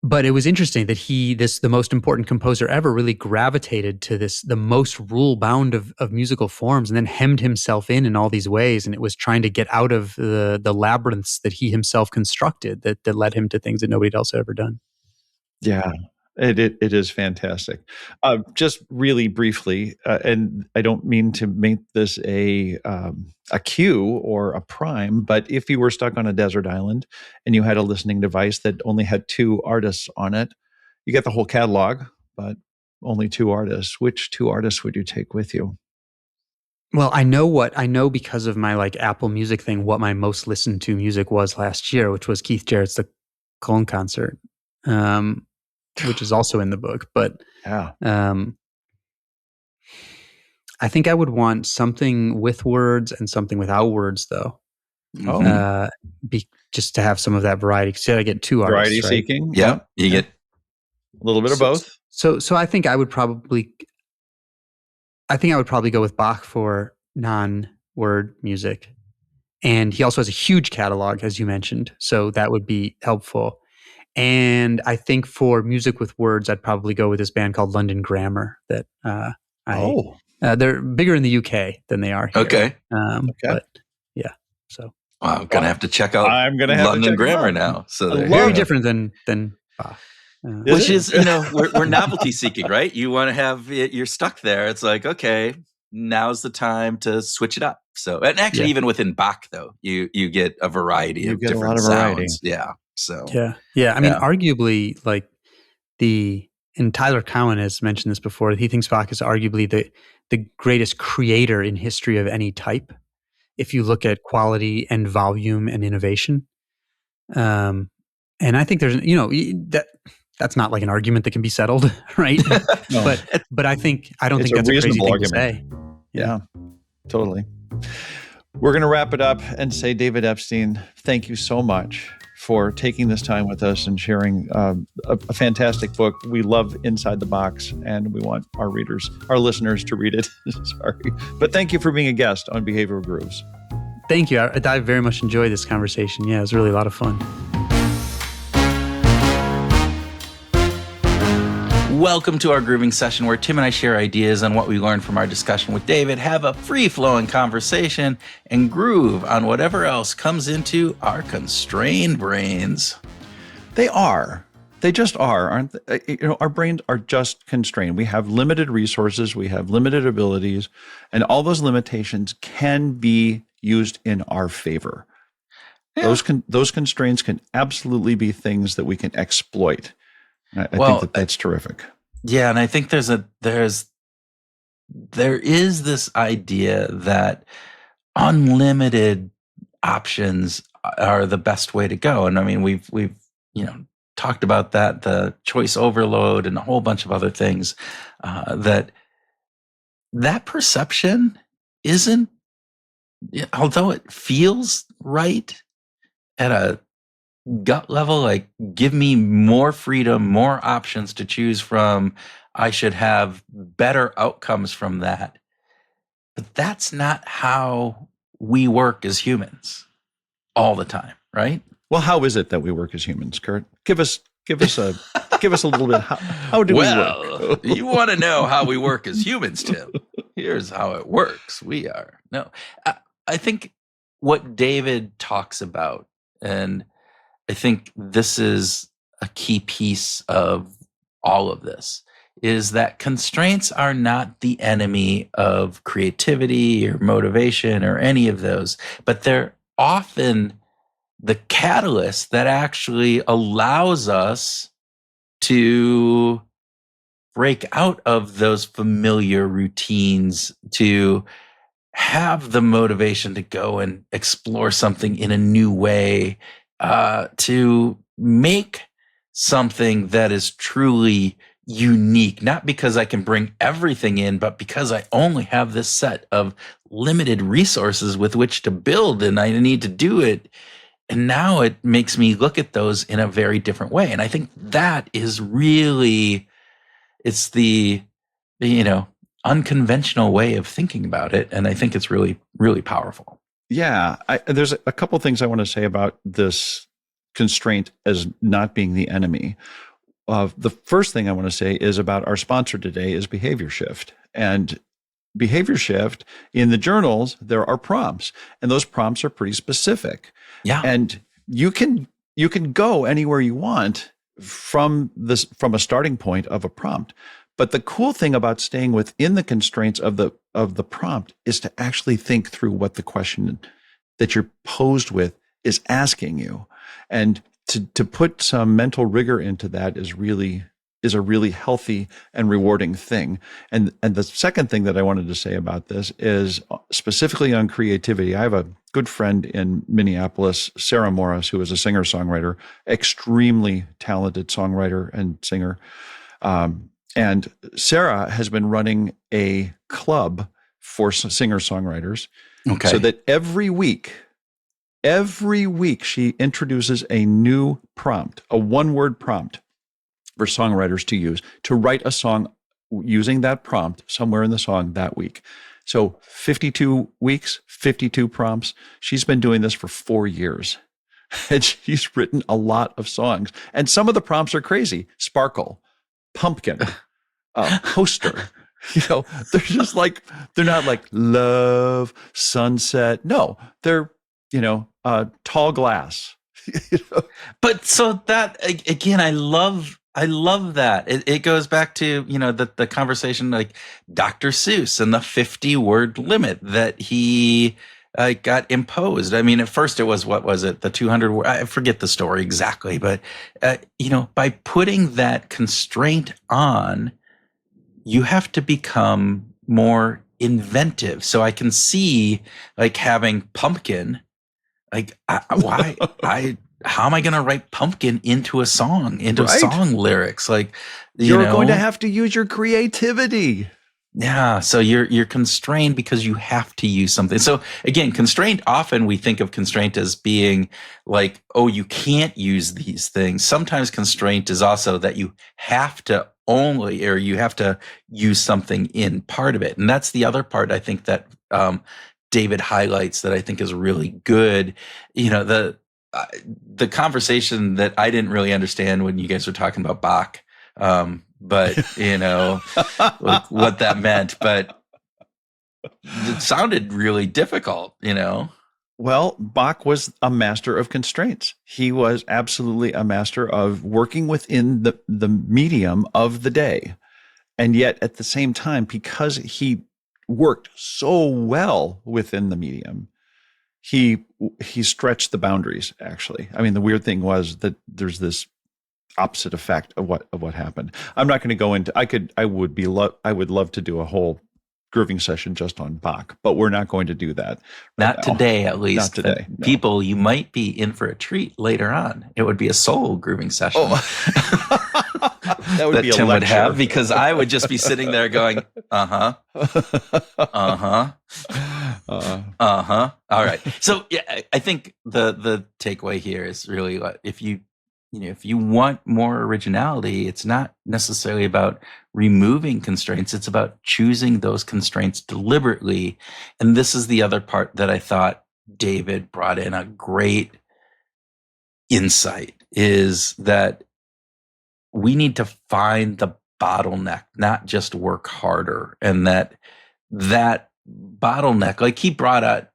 Speaker 3: But it was interesting that the most important composer ever, really gravitated to the most rule bound of musical forms, and then hemmed himself in all these ways. And it was trying to get out of the labyrinths that he himself constructed that led him to things that nobody else had ever done.
Speaker 1: Yeah. It is fantastic. Just really briefly, and I don't mean to make this a cue or a prime, but if you were stuck on a desert island and you had a listening device that only had 2 artists on it, you get the whole catalog, but only 2 artists. Which 2 artists would you take with you?
Speaker 3: Well, I know because of my Apple Music thing, what my most listened to music was last year, which was Keith Jarrett's The Cologne Concert. Which is also in the book, but I think I would want something with words and something without words, though. Just to have some of that variety. Because I get 2 artists.
Speaker 1: Variety seeking.
Speaker 2: Yeah, you get
Speaker 1: a little bit of both.
Speaker 3: So I think I would probably go with Bach for non-word music, and he also has a huge catalog, as you mentioned. So that would be helpful. And I think for music with words, I'd probably go with this band called London Grammar. That they're bigger in the UK than they are here.
Speaker 2: Okay.
Speaker 3: But yeah, so
Speaker 2: I'm gonna have to check out.
Speaker 1: I'm gonna have
Speaker 2: London
Speaker 1: to check
Speaker 2: Grammar now. So
Speaker 3: very different than Bach.
Speaker 2: Which is, we're novelty seeking, right? You want to have it, you're stuck there. It's like, okay, now's the time to switch it up. So, and actually, even within Bach, though, you get a variety of different
Speaker 1: a lot of variety.
Speaker 2: sounds. Yeah. So
Speaker 3: yeah. I mean, arguably, and Tyler Cowen has mentioned this before. He thinks Bach is arguably the greatest creator in history of any type. If you look at quality and volume and innovation, and I think there's that's not like an argument that can be settled, right?
Speaker 1: No.
Speaker 3: But I don't think that's a crazy thing to say.
Speaker 1: Yeah, totally. We're going to wrap it up and say, David Epstein, thank you so much for taking this time with us and sharing a fantastic book. We love Inside the Box, and we want our listeners to read it. Sorry. But thank you for being a guest on Behavioral Grooves.
Speaker 3: Thank you. I very much enjoyed this conversation. Yeah, it was really a lot of fun.
Speaker 2: Welcome to our grooving session where Tim and I share ideas on what we learned from our discussion with David, have a free-flowing conversation, and groove on whatever else comes into our constrained brains.
Speaker 1: They are. They just are, aren't they? Our brains are just constrained. We have limited resources. We have limited abilities. And all those limitations can be used in our favor. Yeah. Those constraints can absolutely be things that we can exploit. I think that's terrific.
Speaker 2: Yeah, and I think there is this idea that unlimited options are the best way to go. And I mean, we've talked about that, the choice overload and a whole bunch of other things, that perception isn't, although it feels right at a gut level, like give me more freedom, more options to choose from. I should have better outcomes from that. But that's not how we work as humans all the time, right?
Speaker 1: Well, how is it that we work as humans, Kurt? Give us a little bit. How do we work?
Speaker 2: You want to know how we work as humans, Tim? Here's how it works. I think what David talks about, and I think this is a key piece of all of this, is that constraints are not the enemy of creativity or motivation or any of those, but they're often the catalyst that actually allows us to break out of those familiar routines, to have the motivation to go and explore something in a new way, to make something that is truly unique, not because I can bring everything in, but because I only have this set of limited resources with which to build, and I need to do it. And now it makes me look at those in a very different way. And I think that is really, it's the unconventional way of thinking about it. And I think it's really, really powerful.
Speaker 1: Yeah. There's a couple things I want to say about this constraint as not being the enemy. The first thing I want to say is about our sponsor today is Behavior Shift. And Behavior Shift, in the journals, there are prompts, and those prompts are pretty specific.
Speaker 2: Yeah.
Speaker 1: And you can go anywhere you want from a starting point of a prompt. But the cool thing about staying within the constraints of the prompt is to actually think through what the question that you're posed with is asking you. And to put some mental rigor into that is a really healthy and rewarding thing. And the second thing that I wanted to say about this is specifically on creativity. I have a good friend in Minneapolis, Sarah Morris, who is a singer-songwriter, extremely talented songwriter and singer. And Sarah has been running a club for singer-songwriters.
Speaker 2: Okay.
Speaker 1: So that every week she introduces a new prompt, a one-word prompt for songwriters to use to write a song using that prompt somewhere in the song that week. So 52 weeks, 52 prompts. She's been doing this for 4 years. And she's written a lot of songs. And some of the prompts are crazy. Sparkle, pumpkin, poster. They're just like, they're not like love, sunset. No, they're, tall glass.
Speaker 2: But so that, again, I love that. It goes back to, the conversation, like Dr. Seuss and the 50-word limit that he got imposed. I mean, at first it was, what was it? The 200 word, I forget the story exactly, but, by putting that constraint on, you have to become more inventive. So I can see like having pumpkin, like how am I going to write pumpkin into a song, into song lyrics? Like,
Speaker 1: you're going to have to use your creativity.
Speaker 2: Yeah. So you're constrained because you have to use something. So again, constraint, often we think of constraint as being like, oh, you can't use these things. Sometimes constraint is also that you have to you have to use something in part of it. And that's the other part I think that David highlights that I think is really good. The conversation that I didn't really understand when you guys were talking about Bach, but like what that meant, but it sounded really difficult,
Speaker 1: Well, Bach was a master of constraints. He was absolutely a master of working within the medium of the day. And yet at the same time, because he worked so well within the medium, he stretched the boundaries, actually. I mean, the weird thing was that there's this opposite effect of what happened. I'm not going to go into, I would love to do a whole grooving session just on Bach, but we're not going to do that.
Speaker 2: Not today, at least.
Speaker 1: Not today.
Speaker 2: No. People, you might be in for a treat later on. It would be a soul grooving session.
Speaker 1: That would be a
Speaker 2: Tim
Speaker 1: lecture.
Speaker 2: would have, because I would just be sitting there going, uh-huh. All right. So yeah, I think the takeaway here is really if you want more originality, it's not necessarily about removing constraints. It's about choosing those constraints deliberately. And this is the other part that I thought David brought in a great insight, is that we need to find the bottleneck, not just work harder. And that bottleneck, like he brought up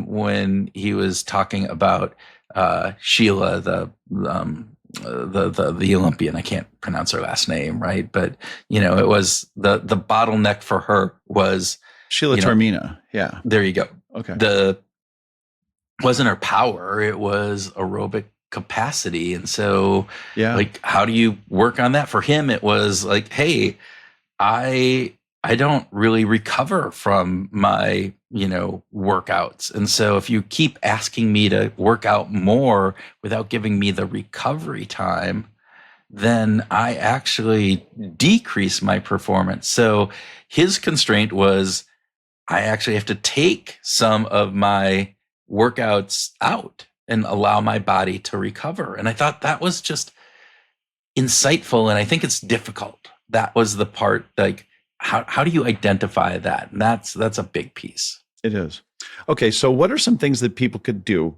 Speaker 2: when he was talking about Sheila, the Olympian. I can't pronounce her last name, right? But it was the bottleneck for her was
Speaker 1: Sheila Tormina. Yeah,
Speaker 2: there you go.
Speaker 1: Okay.
Speaker 2: Wasn't her power; it was aerobic capacity. And so, like, how do you work on that? For him, it was like, hey, I don't really recover from my workouts. And so if you keep asking me to work out more without giving me the recovery time, then I actually decrease my performance. So his constraint was, I actually have to take some of my workouts out and allow my body to recover. And I thought that was just insightful. And I think it's difficult. That was the part, like, how do you identify that? And that's a big piece.
Speaker 1: It is. Okay. So what are some things that people could do?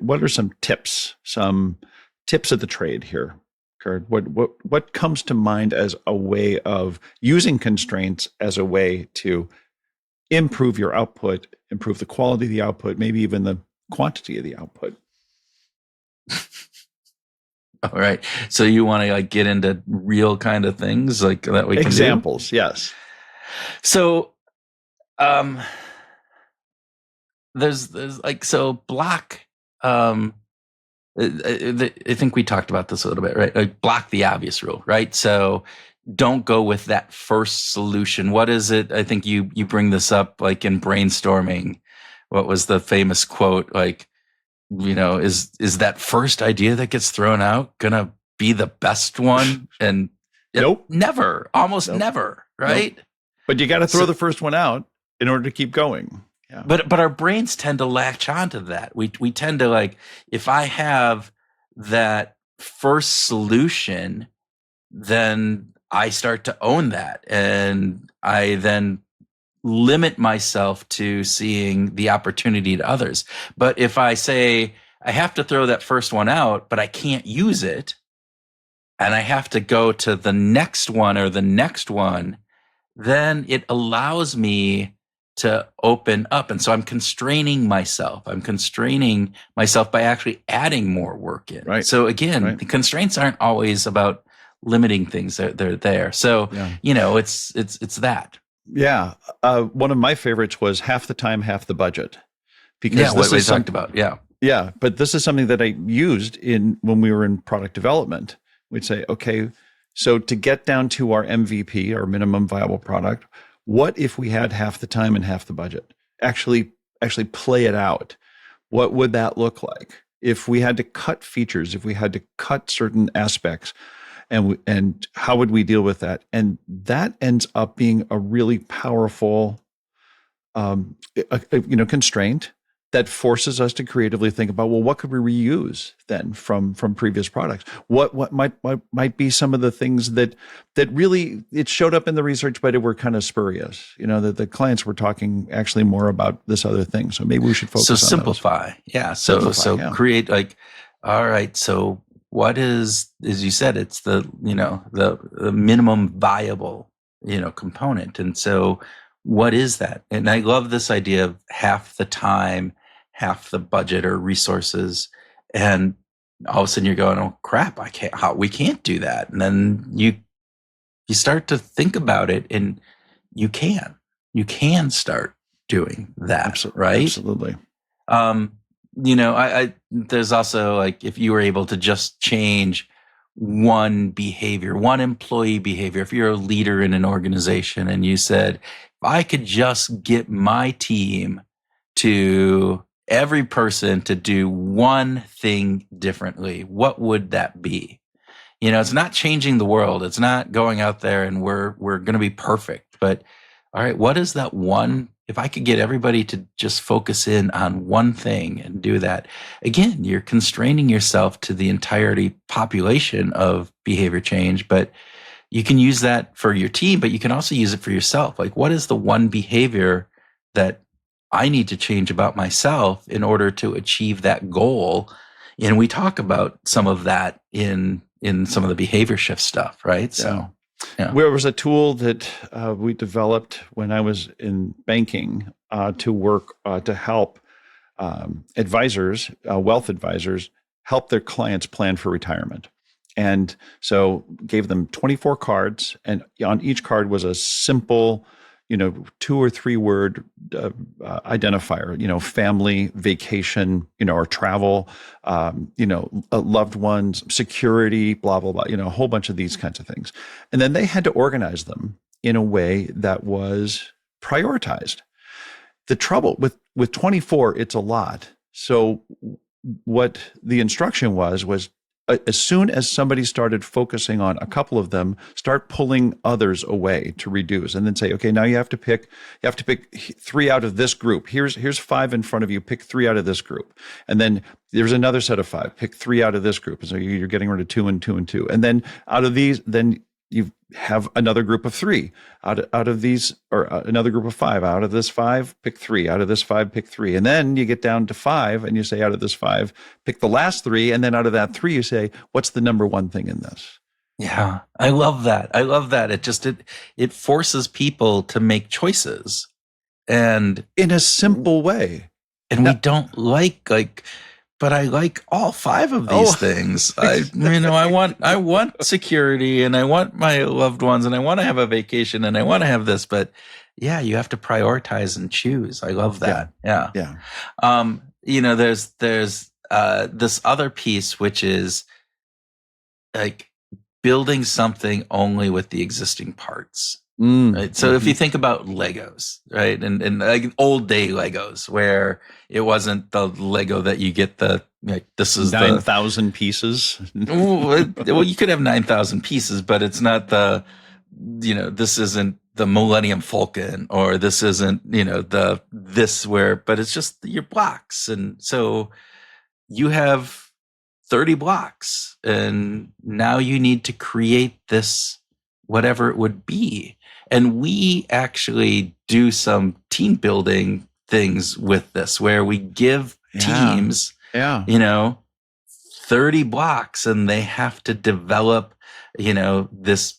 Speaker 1: What are some tips of the trade here, Kurt? What comes to mind as a way of using constraints as a way to improve your output, improve the quality of the output, maybe even the quantity of the output?
Speaker 2: All right. So you want to like get into real kind of things like that we can
Speaker 1: examples, yes.
Speaker 2: So there's like, so block I think we talked about this a little bit, right? Like block the obvious rule, right? So don't go with that first solution. What is it? I think you bring this up like in brainstorming. What was the famous quote? Like, is that first idea that gets thrown out gonna be the best one? And
Speaker 1: nope,
Speaker 2: almost never, right?
Speaker 1: Nope. But you got to throw the first one out in order to keep going. Yeah.
Speaker 2: But our brains tend to latch onto that. We tend to, like, if I have that first solution, then I start to own that, and I then limit myself to seeing the opportunity to others. But if I say I have to throw that first one out, but I can't use it, and I have to go to the next one or the next one, then it allows me to open up. And so I'm constraining myself. I'm constraining myself by actually adding more work in.
Speaker 1: Right.
Speaker 2: So again, the constraints aren't always about limiting things. They're there. So, it's that.
Speaker 1: Yeah. One of my favorites was half the time, half the budget. Because
Speaker 2: what we talked about. Yeah.
Speaker 1: Yeah. But this is something that I used when we were in product development. We'd say, okay, so to get down to our MVP, our minimum viable product, what if we had half the time and half the budget? Actually play it out. What would that look like if we had to cut features, if we had to cut certain aspects, and how would we deal with that? And that ends up being a really powerful, constraint that forces us to creatively think about, well, what could we reuse then from previous products? What might be some of the things that really, it showed up in the research, but it were kind of spurious. That the clients were talking actually more about this other thing. So maybe we should focus on
Speaker 2: simplify.
Speaker 1: Those.
Speaker 2: Yeah. So create, like, all right. So what is, as you said, it's the minimum viable, component. And so what is that? And I love this idea of half the time, half the budget or resources. And all of a sudden you're going, oh crap, we can't do that. And then you start to think about it, and you can start doing that.
Speaker 1: Absolutely.
Speaker 2: Right?
Speaker 1: Absolutely.
Speaker 2: There's also, like, if you were able to just change one behavior, one employee behavior, if you're a leader in an organization and you said, I could just get my team to every person to do one thing differently, what would that be? It's not changing the world. It's not going out there and we're going to be perfect. But all right, what is that one? If I could get everybody to just focus in on one thing and do that, again, you're constraining yourself to the entirety population of behavior change. But you can use that for your team, but you can also use it for yourself. Like, what is the one behavior that I need to change about myself in order to achieve that goal? And we talk about some of that in some of the behavior shift stuff, right? So, yeah.
Speaker 1: There was a tool that we developed when I was in banking to work to help advisors, wealth advisors, help their clients plan for retirement. And so gave them 24 cards, and on each card was a simple, 2 or 3 word identifier, family, vacation, or travel, loved ones, security, blah, blah, blah, a whole bunch of these kinds of things. And then they had to organize them in a way that was prioritized. The trouble with 24, it's a lot. So what the instruction was as soon as somebody started focusing on a couple of them, start pulling others away to reduce, and then say, okay, now you have to pick 3 out of this group. Here's 5 in front of you. Pick 3 out of this group, and then there's another set of 5. Pick 3 out of this group, and so you're getting rid of 2 and 2 and 2, and then out of these, then you have another group of 3 out of these, or another group of 5 out of this 5, pick 3 out of this 5, pick 3. And then you get down to 5 and you say, out of this 5, pick the last 3. And then out of that 3, you say, what's the number one thing in this?
Speaker 2: Yeah. I love that. It forces people to make choices, and
Speaker 1: in a simple way.
Speaker 2: And we don't but I like all 5 of these things. I want security, and I want my loved ones, and I want to have a vacation, and I want to have this. But yeah, you have to prioritize and choose. I love that. Yeah. There's this other piece, which is like building something only with the existing parts. Right? So if you think about Legos, right, and like old day Legos, where it wasn't the Lego that you get this is
Speaker 1: 9,000 pieces.
Speaker 2: Well, you could have 9,000 pieces, but it's not this isn't the Millennium Falcon, or this isn't but it's just your blocks, and so you have 30 blocks, and now you need to create this whatever it would be. And we actually do some team building things with this, where we give teams, 30 blocks, and they have to develop, this,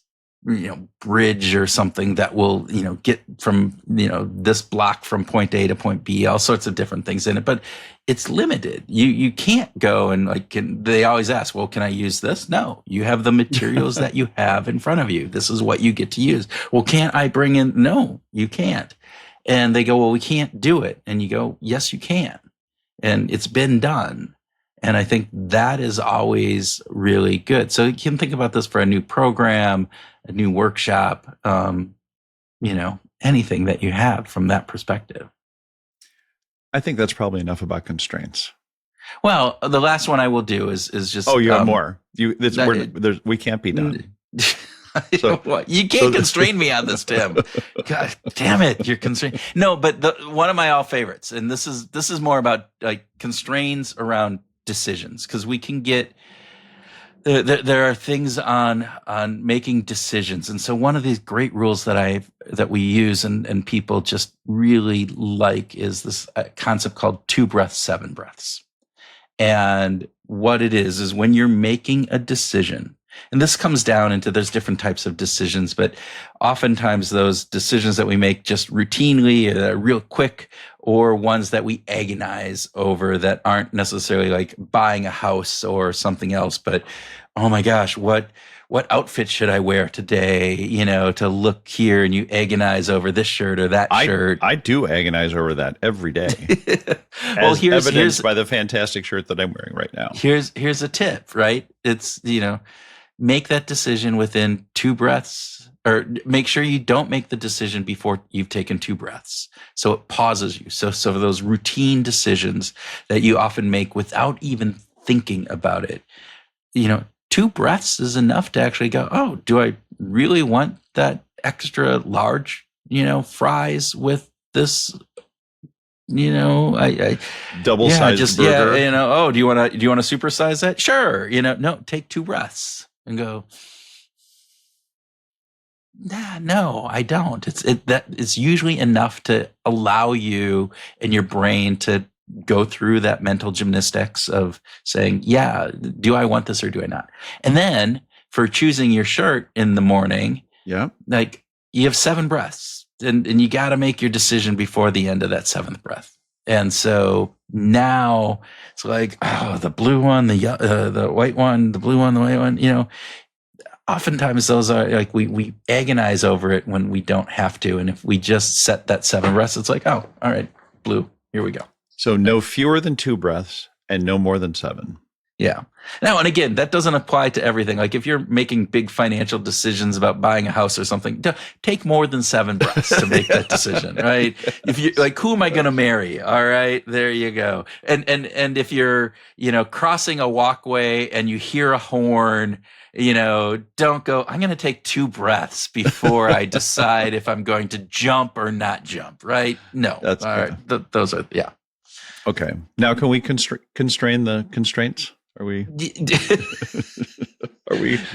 Speaker 2: bridge or something that will, get from, this block from point A to point B, all sorts of different things in it. But it's limited. You can't go and they always ask, well, can I use this? No, you have the materials that you have in front of you. This is what you get to use. Well, can't I bring in? No, you can't. And they go, well, we can't do it. And you go, yes, you can. And it's been done. And I think that is always really good. So you can think about this for a new program, a new workshop, anything that you have from that perspective.
Speaker 1: I think that's probably enough about constraints.
Speaker 2: Well, the last one I will do is just.
Speaker 1: Oh, you have more. We can't be done.
Speaker 2: So, you can't constrain me on this, Tim. God damn it, you're constrained. No, but one of my all favorites, and this is more about like constraints around decisions, because we can get. There are things on making decisions, and so one of these great rules that we use and people just really like is this concept called 2 breaths, 7 breaths. And what it is when you're making a decision, and this comes down into there's different types of decisions, but oftentimes those decisions that we make just routinely, real quick, or ones that we agonize over that aren't necessarily like buying a house or something else, but oh my gosh, what outfit should I wear today? To look here, and you agonize over this shirt or that shirt. I do agonize over that every day. Well, here's evidenced by the fantastic shirt that I'm wearing right now. Here's a tip, right? It's make that decision within 2 breaths or make sure you don't make the decision before you've taken 2 breaths. So it pauses you. So those routine decisions that you often make without even thinking about it, 2 breaths is enough to actually go, oh, do I really want that extra large, fries with this,
Speaker 1: double-sized burger.
Speaker 2: Yeah, oh, do you want to supersize that? Sure. No, take 2 breaths and go, nah, no, I don't. That is usually enough to allow you and your brain to go through that mental gymnastics of saying, yeah, do I want this or do I not? And then for choosing your shirt in the morning, like you have 7 breaths and you got to make your decision before the end of that 7th breath. And so now it's like, oh, the blue one, the white one, the blue one, the white one, oftentimes those are like, we agonize over it when we don't have to. And if we just set that 7 breaths, it's like, oh, all right, blue, here we go.
Speaker 1: So no fewer than 2 breaths and no more than 7.
Speaker 2: Yeah. Now, and again, that doesn't apply to everything. Like if you're making big financial decisions about buying a house or something, take more than 7 breaths to make that decision, right? If you like, who am I going to marry? All right, there you go. And if you're, crossing a walkway and you hear a horn, don't go, I'm going to take 2 breaths before I decide if I'm going to jump or not jump, right? No.
Speaker 1: That's
Speaker 2: all right. Those are, yeah.
Speaker 1: Okay. Now, can we constrain the constraints? Are we?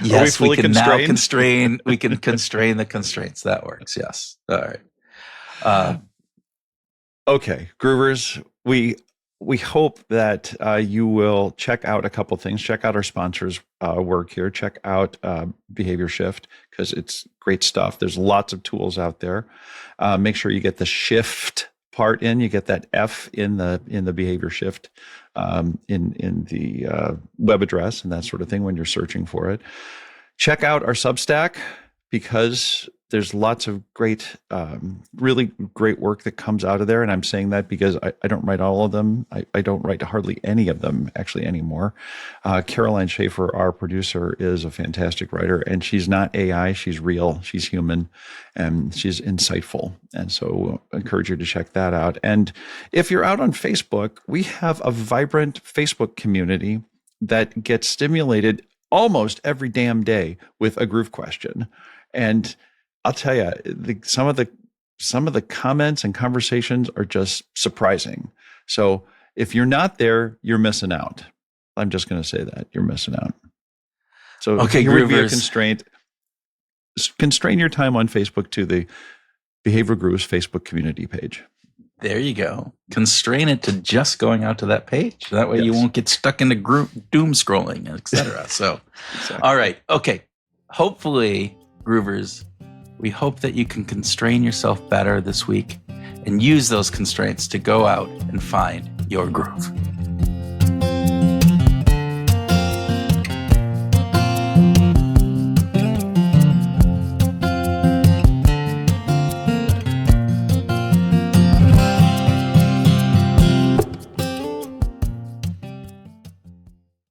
Speaker 2: Yes,
Speaker 1: fully
Speaker 2: we can
Speaker 1: constrained?
Speaker 2: now constrain. We can constrain the constraints. That works. Yes. All right.
Speaker 1: Okay, Groovers. We hope that you will check out a couple things. Check out our sponsors' work here. Check out Behavior Shift because it's great stuff. There's lots of tools out there. Make sure you get the shift part in. You get that F in the Behavior Shift in the web address and that sort of thing when you're searching for it. Check out our Substack because there's lots of great, really great work that comes out of there. And I'm saying that because I don't write all of them. I don't write hardly any of them actually anymore. Caroline Schaefer, our producer, is a fantastic writer, and she's not AI. She's real. She's human, and she's insightful. And so we'll encourage you to check that out. And if you're out on Facebook, we have a vibrant Facebook community that gets stimulated almost every damn day with a groove question. And I'll tell you, some of the comments and conversations are just surprising. So if you're not there, you're missing out. I'm just going to say that you're missing out. So
Speaker 2: okay,
Speaker 1: here would be a
Speaker 2: Groovers.
Speaker 1: constraint. Constrain your time on Facebook to the Behavior Grooves Facebook community page.
Speaker 2: There you go. Constrain it to just going out to that page. That way you won't get stuck into doom scrolling, etc. So,
Speaker 1: Exactly.
Speaker 2: All right. Okay. Hopefully, Groovers, we hope that you can constrain yourself better this week and use those constraints to go out and find your groove.